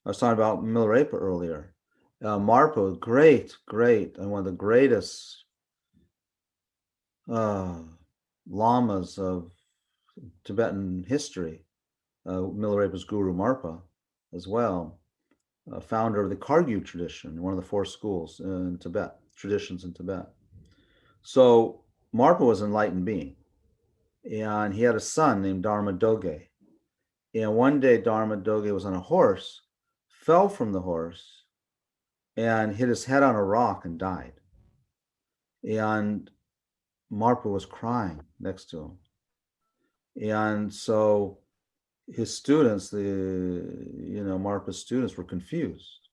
I was talking about Milarepa earlier. Marpa, great, and one of the greatest lamas of Tibetan history, Milarepa's guru Marpa as well, founder of the Kargyu tradition, one of the 4 schools in Tibet, traditions in Tibet. So Marpa was an enlightened being, and he had a son named Dharma Doge. And one day Dharma Doge was on a horse, fell from the horse, and hit his head on a rock and died. And Marpa was crying next to him. And so his students, Marpa's students were confused.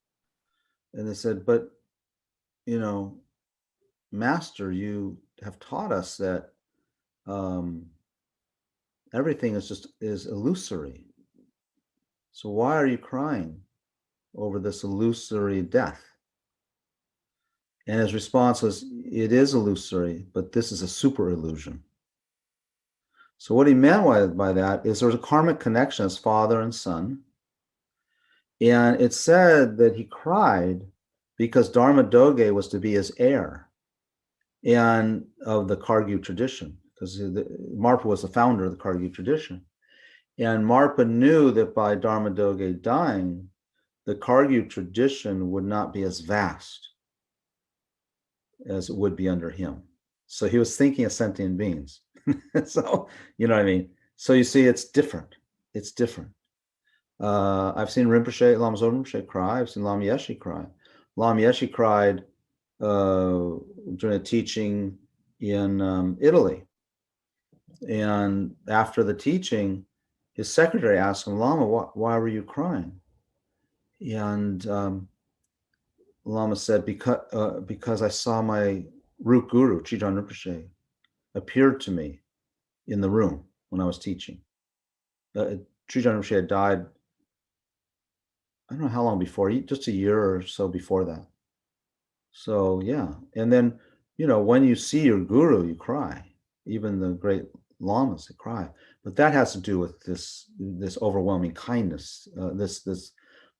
And they said, but, Master, you have taught us that everything is illusory. So why are you crying over this illusory death? And his response was, it is illusory, but this is a super illusion. So what he meant by that is there's a karmic connection as father and son. And it said that he cried because Dharma Doge was to be his heir and of the Kargyu tradition, because Marpa was the founder of the Kargyu tradition. And Marpa knew that by Dharma Doge dying, the Kargyu tradition would not be as vast as it would be under him. So he was thinking of sentient beings. So, you know what I mean? So you see, it's different. It's different. I've seen Rinpoche, Lama Zoden Rinpoche cry. I've seen Lama Yeshe cry. Lama Yeshe cried during a teaching in Italy. And after the teaching, his secretary asked him, Lama, why were you crying? And Lama said, because I saw my root guru, Chidran Rinpoche, appeared to me in the room when I was teaching. Chidran Rinpoche had died, I don't know how long before, just a year or so before that. So yeah, and then, when you see your guru, you cry. Even the great lamas, they cry. But that has to do with this overwhelming kindness, this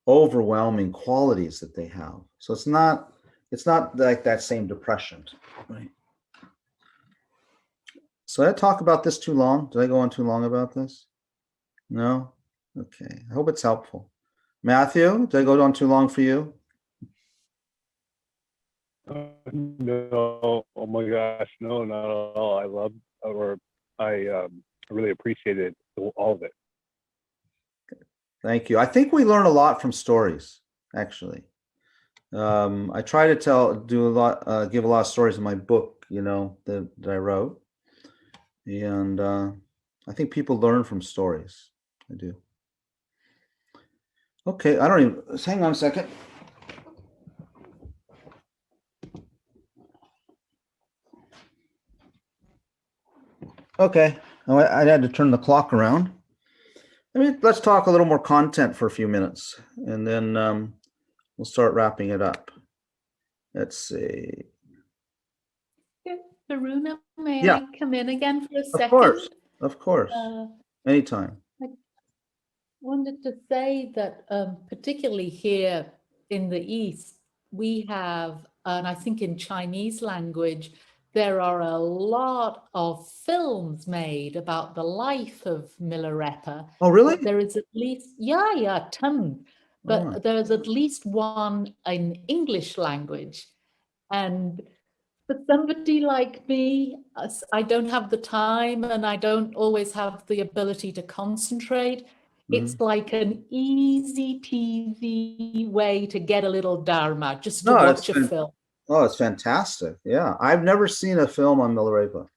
overwhelming qualities that they have. So it's not like that same depression, right? So did I talk about this too long? Did I go on too long about this? No? Okay. I hope it's helpful. Matthew, did I go on too long for you? No, oh my gosh, no, not at all. I really appreciated all of it. Thank you. I think we learn a lot from stories, actually. I try to give a lot of stories in my book, that I wrote. And I think people learn from stories. I do. Okay, hang on a second. Okay, I had to turn the clock around. Let's talk a little more content for a few minutes, and then we'll start wrapping it up. Let's see. Karuna, may I come in again for a second? Of course. Anytime. I wanted to say that particularly here in the East, we have, and I think in Chinese language, there are a lot of films made about the life of Milarepa. Oh, really? There is at least, ton. But there's at least one in English language. And for somebody like me, I don't have the time and I don't always have the ability to concentrate. It's like an easy peasy way to get a little Dharma, just to watch a film. Oh, it's fantastic. Yeah. I've never seen a film on Milarepa,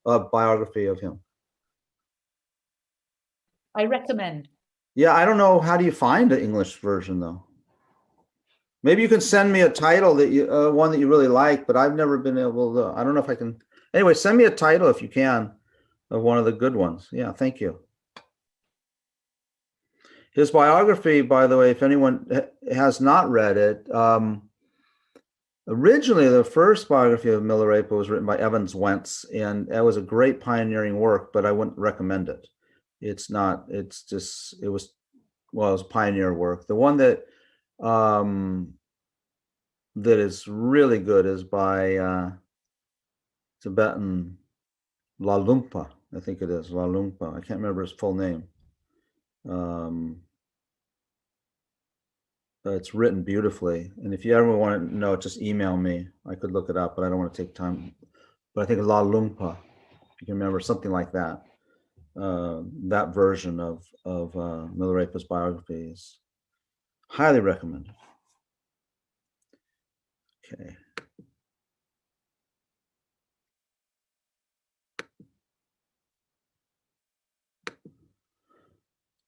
a biography of him. I recommend. Yeah, I don't know. How do you find an English version, though? Maybe you can send me a title that one that you really like, but I've never been able to. I don't know if I can. Anyway, send me a title if you can of one of the good ones. Yeah, thank you. His biography, by the way, if anyone has not read it, originally the first biography of Milarepa was written by Evans Wentz, and that was a great pioneering work, but I wouldn't recommend it. it's not, it's just, it was pioneer work. The one that that is really good is by Tibetan Lalumpa, I think it is Lalumpa. I can't remember his full name. It's written beautifully, and if you ever want to know, just email me. I could look it up, but I don't want to take time. But I think Lalumpa, if you can remember, something like that. That version of Milarepa's biography is highly recommended. Okay.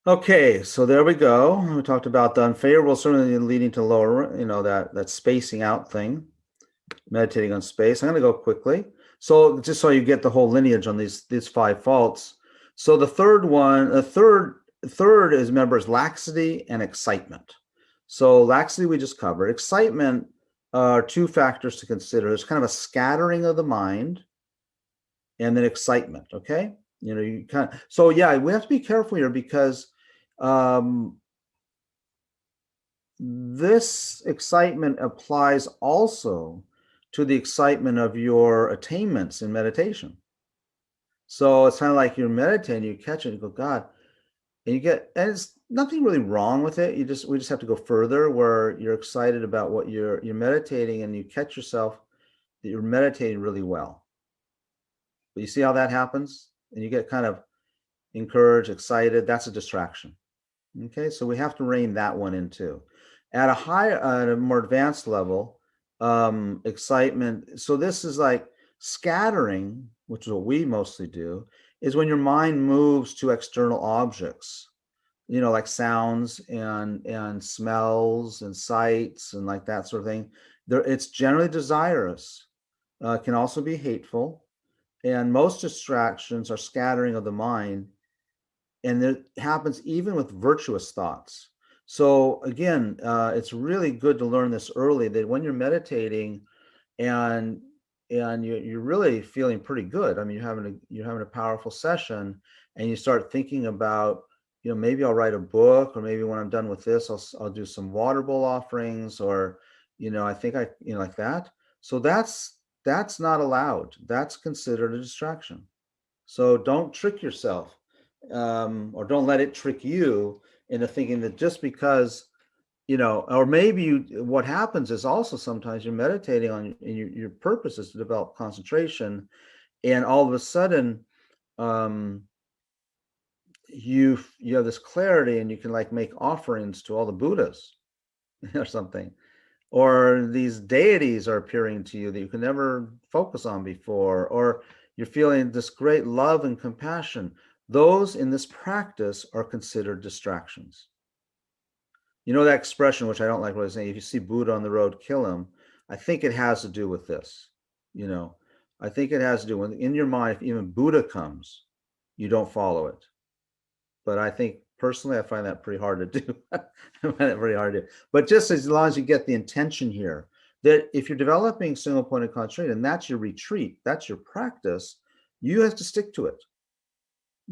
Okay, so there we go. We talked about the unfavorable certainly leading to lower, that spacing out thing, meditating on space. I'm going to go quickly. So just so you get the whole lineage on these 5 faults. So the third one, third is, remember, is laxity and excitement. So laxity we just covered. Excitement are 2 factors to consider. There's kind of a scattering of the mind, and then excitement. Okay, you kind of, so yeah, we have to be careful here because this excitement applies also to the excitement of your attainments in meditation. So it's kind of like you're meditating, you catch it, you go, God, and it's nothing really wrong with it. We just have to go further, where you're excited about what you're meditating, and you catch yourself that you're meditating really well. But you see how that happens, and you get kind of encouraged, excited. That's a distraction. Okay, so we have to rein that one in too. At a more advanced level, excitement. So this is like scattering, which is what we mostly do, is when your mind moves to external objects, like sounds and smells and sights and like that sort of thing. It's generally desirous. Can also be hateful, and most distractions are scattering of the mind. And it happens even with virtuous thoughts. So again, it's really good to learn this early, that when you're meditating and you're really feeling pretty good. I mean, you're having a powerful session, and you start thinking about, maybe I'll write a book, or maybe when I'm done with this, I'll do some water bowl offerings, or I think like that. So that's not allowed. That's considered a distraction. So don't trick yourself. Or don't let it trick you into thinking that just because, or maybe what happens is also sometimes you're meditating on, and your purpose is to develop concentration, and all of a sudden, you have this clarity, and you can like make offerings to all the Buddhas or something, or these deities are appearing to you that you can never focus on before, or you're feeling this great love and compassion. Those in this practice are considered distractions. That expression, which I don't like, really saying, if you see Buddha on the road, kill him. I think it has to do with this. I think it has to do with, in your mind, if even Buddha comes, you don't follow it. But I think personally, I find that pretty hard to do. I find it very hard to do. But just as long as you get the intention here, that if you're developing single pointed concentration, and that's your retreat, that's your practice, you have to stick to it.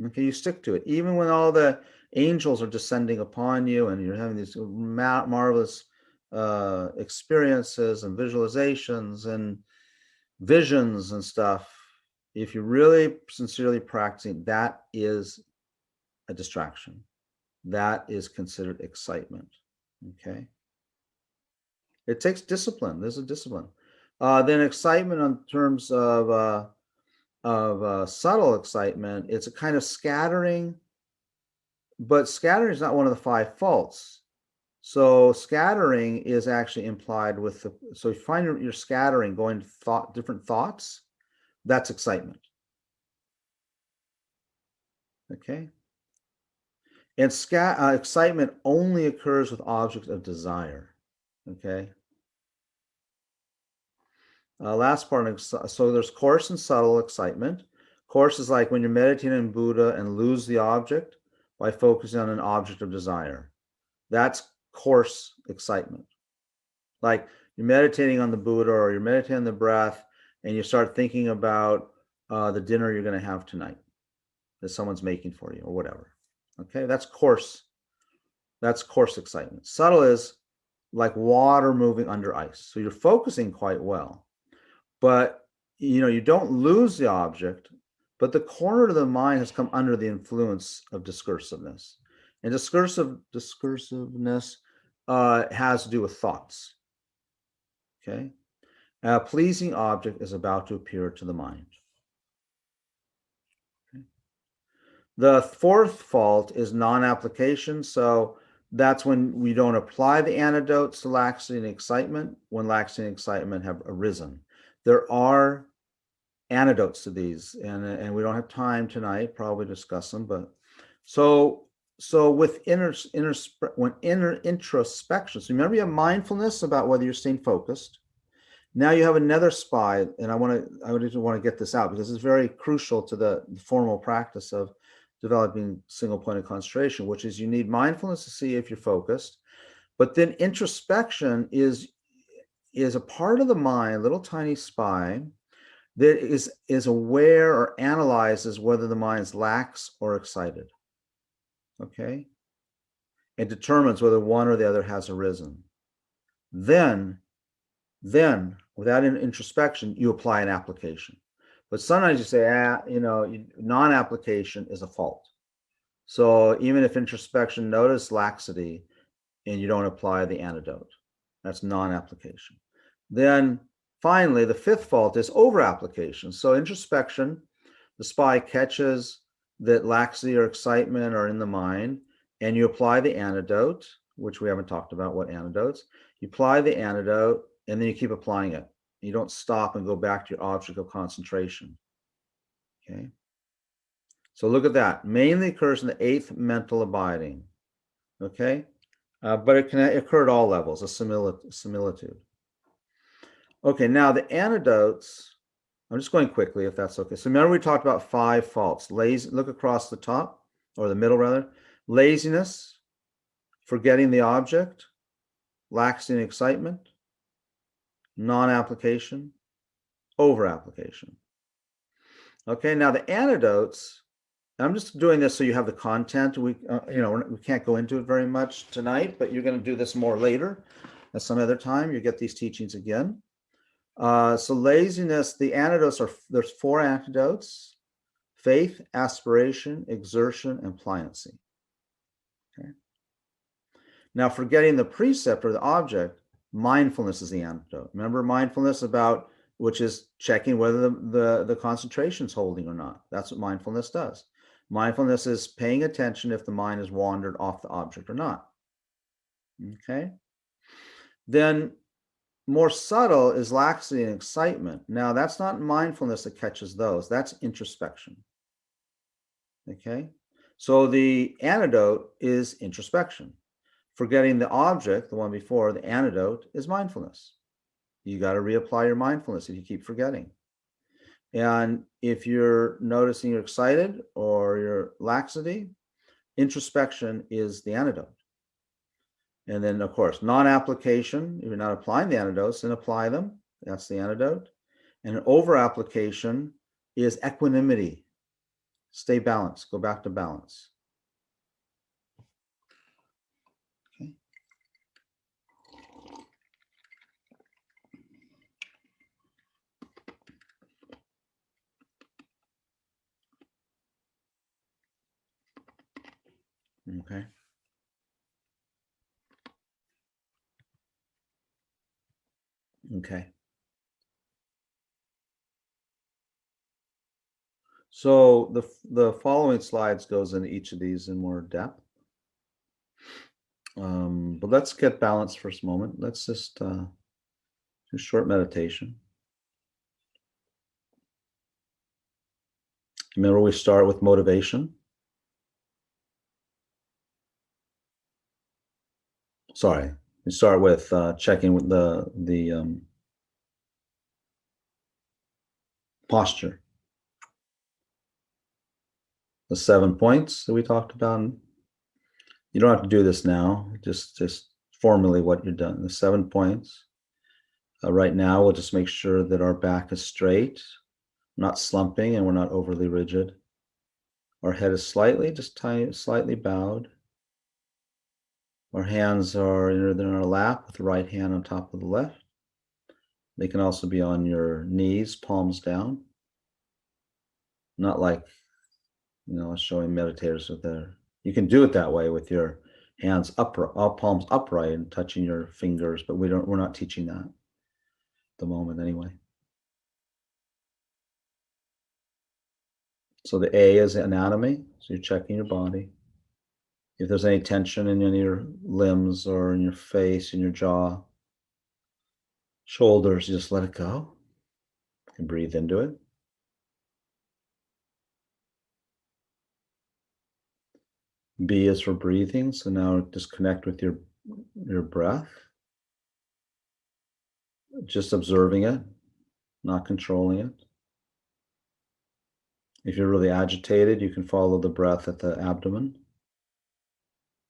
Okay, you stick to it, even when all the angels are descending upon you, and you're having these marvelous experiences and visualizations and visions and stuff. If you're really sincerely practicing, that is a distraction. That is considered excitement. Okay, it takes discipline. There's a discipline. Then excitement in terms of subtle excitement, it's a kind of scattering, but scattering is not one of the 5 faults. So scattering is actually implied with so if you find you're scattering, going to different thoughts, that's excitement. Okay. And excitement only occurs with objects of desire. Okay. Last part, so there's coarse and subtle excitement. Coarse is like when you're meditating on Buddha and lose the object by focusing on an object of desire. That's coarse excitement. Like you're meditating on the Buddha, or you're meditating on the breath, and you start thinking about the dinner you're going to have tonight that someone's making for you, or whatever. Okay, that's coarse. That's coarse excitement. Subtle is like water moving under ice. So you're focusing quite well, but you don't lose the object, but the corner of the mind has come under the influence of discursiveness. And discursiveness has to do with thoughts. Okay. A pleasing object is about to appear to the mind. Okay. The fourth fault is non-application. So that's when we don't apply the antidotes to laxity and excitement when laxity and excitement have arisen. There are antidotes to these, and we don't have time tonight, probably discuss them, but so with introspection, so remember you have mindfulness about whether you're staying focused. Now you have another SPY, and I want to get this out because it's very crucial to the formal practice of developing single point of concentration, which is you need mindfulness to see if you're focused, but then introspection is a part of the mind, a little tiny SPY that is aware or analyzes whether the mind's lax or excited. Okay, it determines whether one or the other has arisen. Then without an introspection, you apply an application. But sometimes you say, non-application is a fault. So even if introspection notice laxity and you don't apply the antidote, that's non-application. Then finally, the fifth fault is over-application. So introspection, the SPY catches that laxity or excitement are in the mind, and you apply the antidote, which we haven't talked about what antidotes. You apply the antidote, and then you keep applying it. You don't stop and go back to your object of concentration. Okay. So look at that. Mainly occurs in the eighth mental abiding. Okay. But it can occur at all levels, a similitude. Okay, now the antidotes, I'm just going quickly if that's okay. So remember we talked about 5 faults. Look across the top, or the middle rather. Laziness, forgetting the object, laxity and excitement, non-application, over-application. Okay, now the antidotes, I'm just doing this so you have the content. We can't go into it very much tonight, but you're going to do this more later. At some other time, you get these teachings again. So laziness, the antidotes there's 4 antidotes: faith, aspiration, exertion, and pliancy. Okay. Now, forgetting the precept or the object, mindfulness is the antidote. Remember mindfulness which is checking whether the concentration's holding or not. That's what mindfulness does. Mindfulness is paying attention if the mind has wandered off the object or not. Okay. Then more subtle is laxity and excitement. Now, that's not mindfulness that catches those. That's introspection. Okay? So the antidote is introspection. Forgetting the object, the one before, the antidote is mindfulness. You got to reapply your mindfulness if you keep forgetting. And if you're noticing you're excited or your laxity, introspection is the antidote. And then, of course, non-application, if you're not applying the antidotes, then apply them. That's the antidote. And an over-application is equanimity. Stay balanced. Go back to balance. Okay. Okay. Okay. So the following slides goes into each of these in more depth. But let's get balanced for a moment. Let's just do a short meditation. Remember, we start with motivation. Sorry, we start with checking with the posture. The 7 points that we talked about. You don't have to do this now. Just formally what you've done. The 7 points. Right now, we'll just make sure that our back is straight, not slumping, and we're not overly rigid. Our head is slightly, just tiny, slightly bowed. Our hands are in our lap with the right hand on top of the left. They can also be on your knees, palms down. Not like, showing meditators with their, you can do it that way with your hands upright, all palms upright and touching your fingers, but we're not teaching that at the moment anyway. So the A is anatomy. So you're checking your body. If there's any tension in any of your limbs or in your face, in your jaw, shoulders, you just let it go and breathe into it. B is for breathing. So now just connect with your breath. Just observing it, not controlling it. If you're really agitated, you can follow the breath at the abdomen.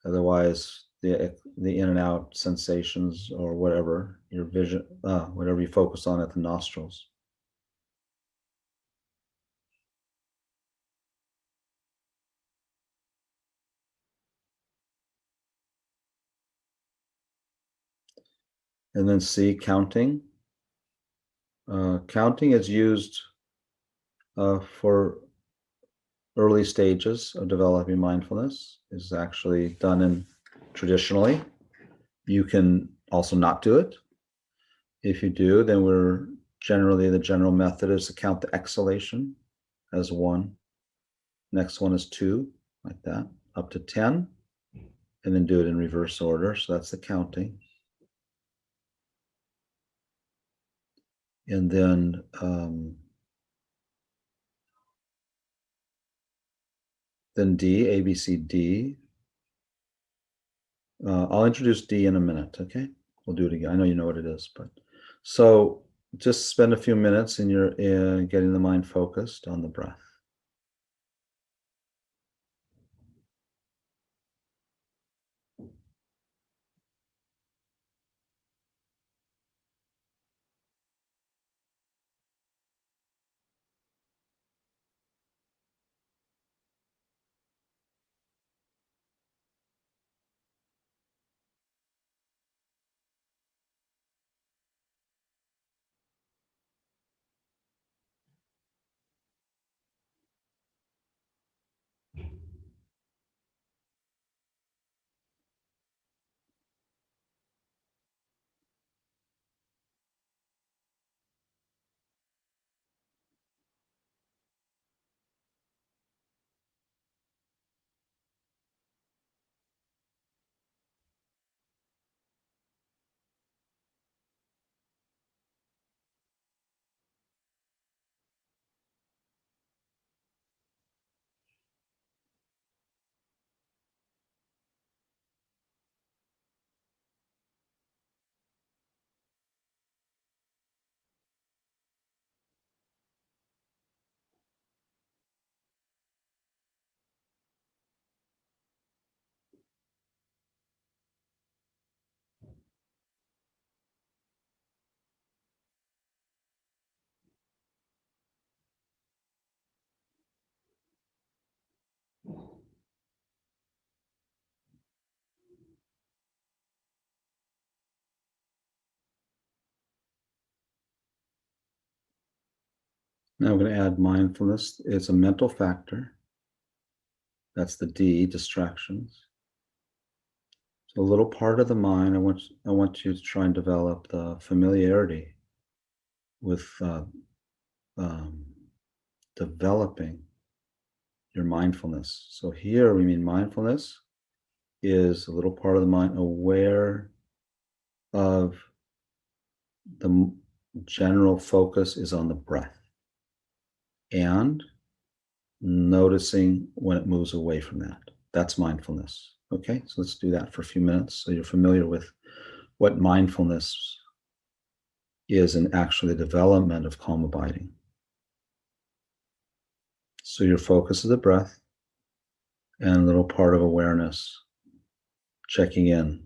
Otherwise, the in and out sensations or whatever, your vision, whatever you focus on at the nostrils. And then C, counting. Counting is used for early stages of developing mindfulness. Is actually done traditionally. You can also not do it. If you do, then the general method is to count the exhalation as 1. Next one is 2, like that, up to 10, and then do it in reverse order. So that's the counting. And then D, A, B, C, D. I'll introduce D in a minute, okay? We'll do it again. I know you know what it is, but so just spend a few minutes in getting the mind focused on the breath. Now we're going to add mindfulness. It's a mental factor. That's the D, distractions. So a little part of the mind, I want you to try and develop the familiarity with developing your mindfulness. So here we mean mindfulness is a little part of the mind aware of the general focus is on the breath and noticing when it moves away from that. That's mindfulness. Okay, so let's do that for a few minutes so you're familiar with what mindfulness is and actually the development of calm abiding. So your focus is the breath and a little part of awareness checking in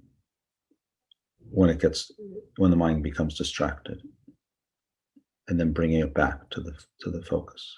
when the mind becomes distracted and then bringing it back to the focus.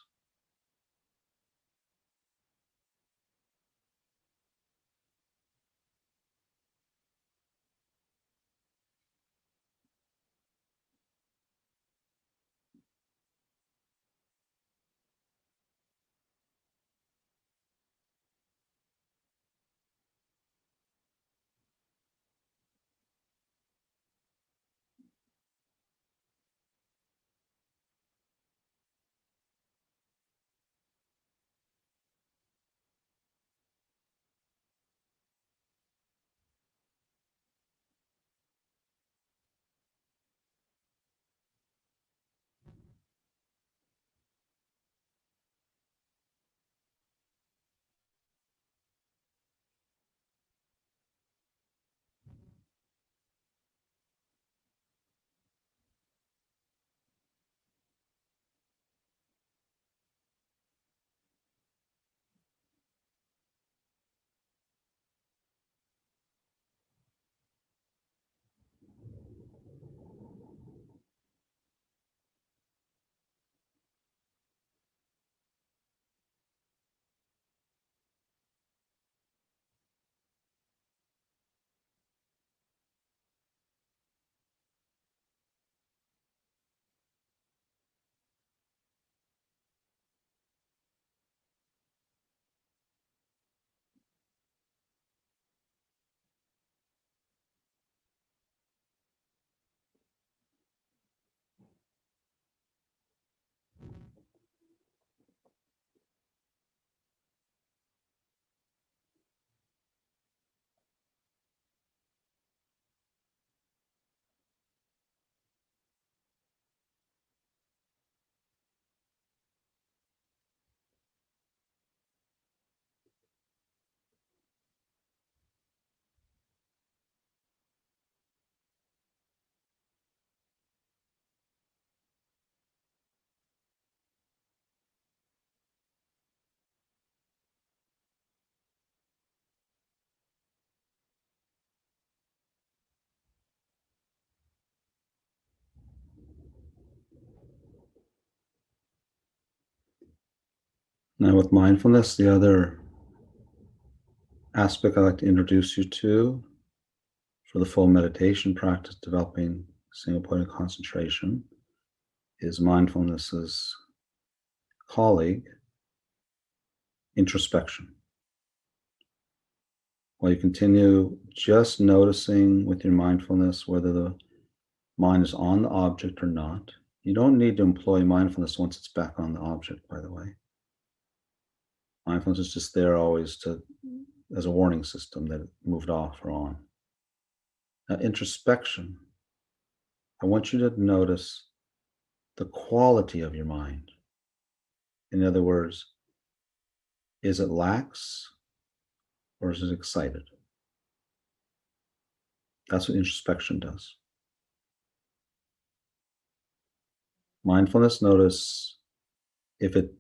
Now with mindfulness, the other aspect I'd like to introduce you to for the full meditation practice, developing single point of concentration, is mindfulness's colleague, introspection. While you continue just noticing with your mindfulness whether the mind is on the object or not. You don't need to employ mindfulness once it's back on the object, by the way. Mindfulness is just there always as a warning system that it moved off or on. Now, introspection, I want you to notice the quality of your mind. In other words, is it lax or is it excited? That's what introspection does. Mindfulness, notice if it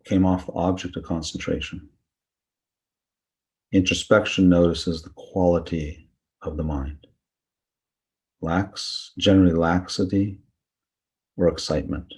came off the object of concentration. Introspection notices the quality of the mind. Generally laxity or excitement.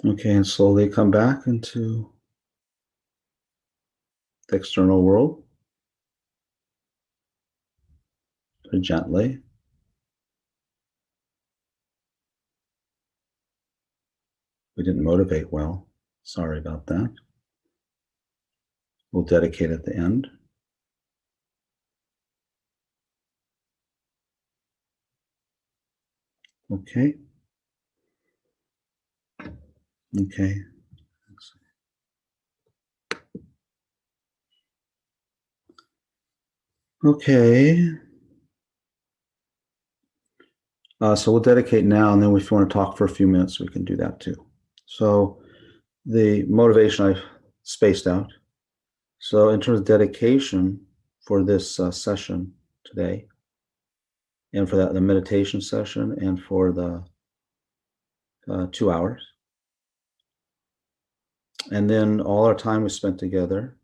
Okay, and slowly come back into the external world. Very gently. We didn't motivate well. Sorry about that. We'll dedicate at the end. Okay. Okay. Okay. So we'll dedicate now, and then if you want to talk for a few minutes, we can do that too. So the motivation I've spaced out. So in terms of dedication for this session today, and for the meditation session, and for the 2 hours, and then all our time we spent together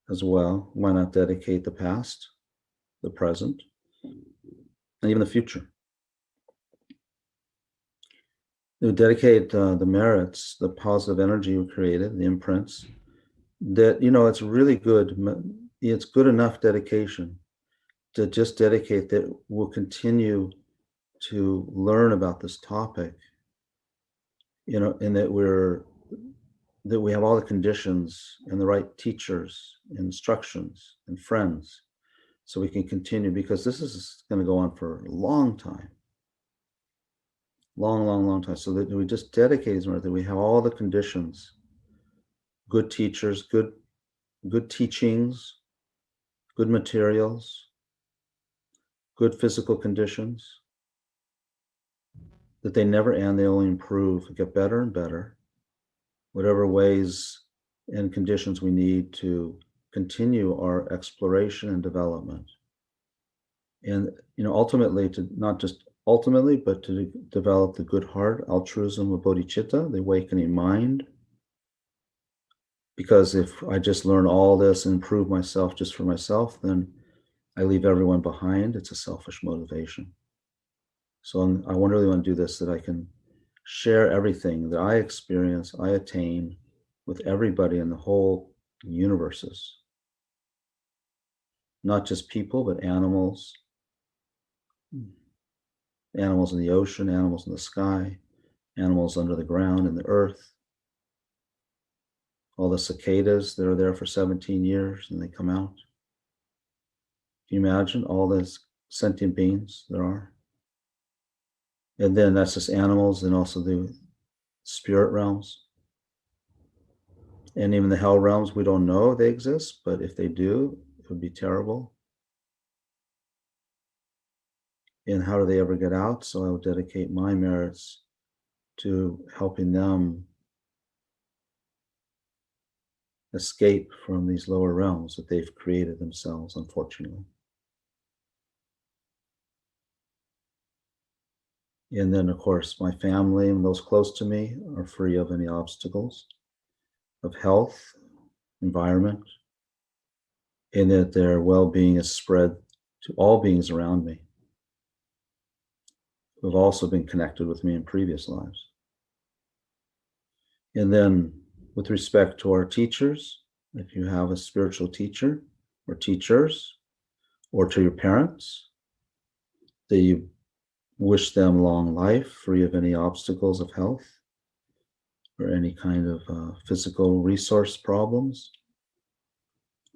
as well, why not dedicate the past, the present, and even the future? We dedicate the merits, the positive energy we created, the imprints, that, it's really good. It's good enough dedication to just dedicate that we'll continue to learn about this topic, and that we have all the conditions and the right teachers, instructions, and friends, so we can continue, because this is going to go on for a long time. Long time. So that we just dedicate that we have all the conditions, good teachers, good teachings, good materials, good physical conditions, that they never end, they only improve, get better and better, whatever ways and conditions we need to continue our exploration and development And, ultimately, to not just ultimately, but to develop the good heart, altruism of bodhicitta, the awakening mind. Because if I just learn all this and improve myself just for myself, then I leave everyone behind. It's a selfish motivation. So I really want to do this, that I can share everything that I experience, I attain with everybody in the whole universes. Not just people, but animals. Animals in the ocean, animals in the sky, animals under the ground, in the earth. All the cicadas that are there for 17 years and they come out. Can you imagine all those sentient beings there are? And then that's just animals, and also the spirit realms. And even the hell realms, we don't know they exist, but if they do, it would be terrible. And how do they ever get out? So I will dedicate my merits to helping them escape from these lower realms that they've created themselves, unfortunately. And then, of course, my family and those close to me are free of any obstacles of health, environment, and that their well-being is spread to all beings around me who have also been connected with me in previous lives. And then, with respect to our teachers, if you have a spiritual teacher or teachers, or to your parents, that you wish them long life, free of any obstacles of health or any kind of physical resource problems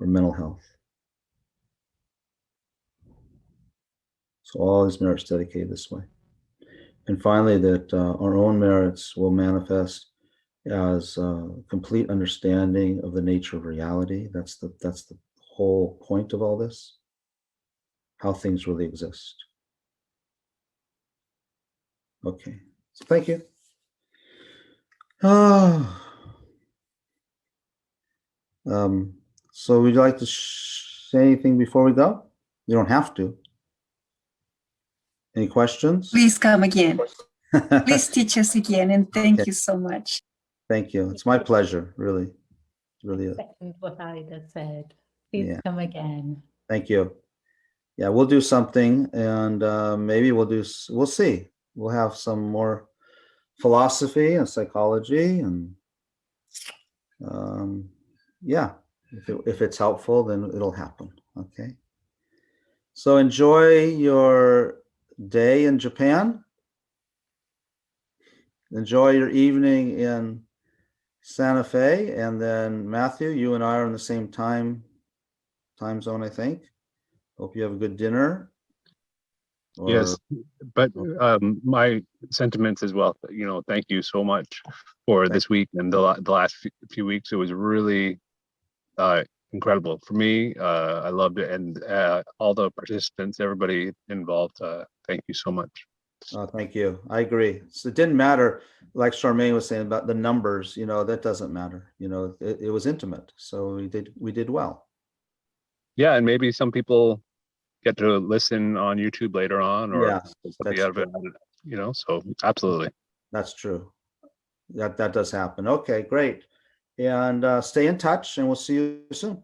or mental health. So all these merits dedicated this way. And finally, that our own merits will manifest as complete understanding of the nature of reality. That's the whole point of all this, how things really exist. Okay, so thank you. So would you like to say anything before we go? You don't have to. Any questions? Please come again. Please teach us again, and thank you so much. Thank you. It's my pleasure, really. Really is. Second what Ida said. Please Yeah. come again. Thank you. Yeah, we'll do something, and maybe we'll see. We'll have some more philosophy and psychology, and yeah, if it's helpful, then it'll happen. Okay. So enjoy your day in Japan. Enjoy your evening in Santa Fe, and then Matthew, you and I are in the same time zone, I think. Hope you have a good dinner. Yes, but my sentiments as well. Thank you so much for this week and the last few weeks. It was really incredible for me. I loved it, and all the participants, everybody involved. Thank you so much. Thank you. I agree. So it didn't matter, like Charmaine was saying about the numbers. That doesn't matter. It was intimate, so we did well. Yeah, and maybe some people get to listen on YouTube later on, or Yeah, that's out of it, so absolutely. That's true. That does happen. Okay, great. And stay in touch, and we'll see you soon.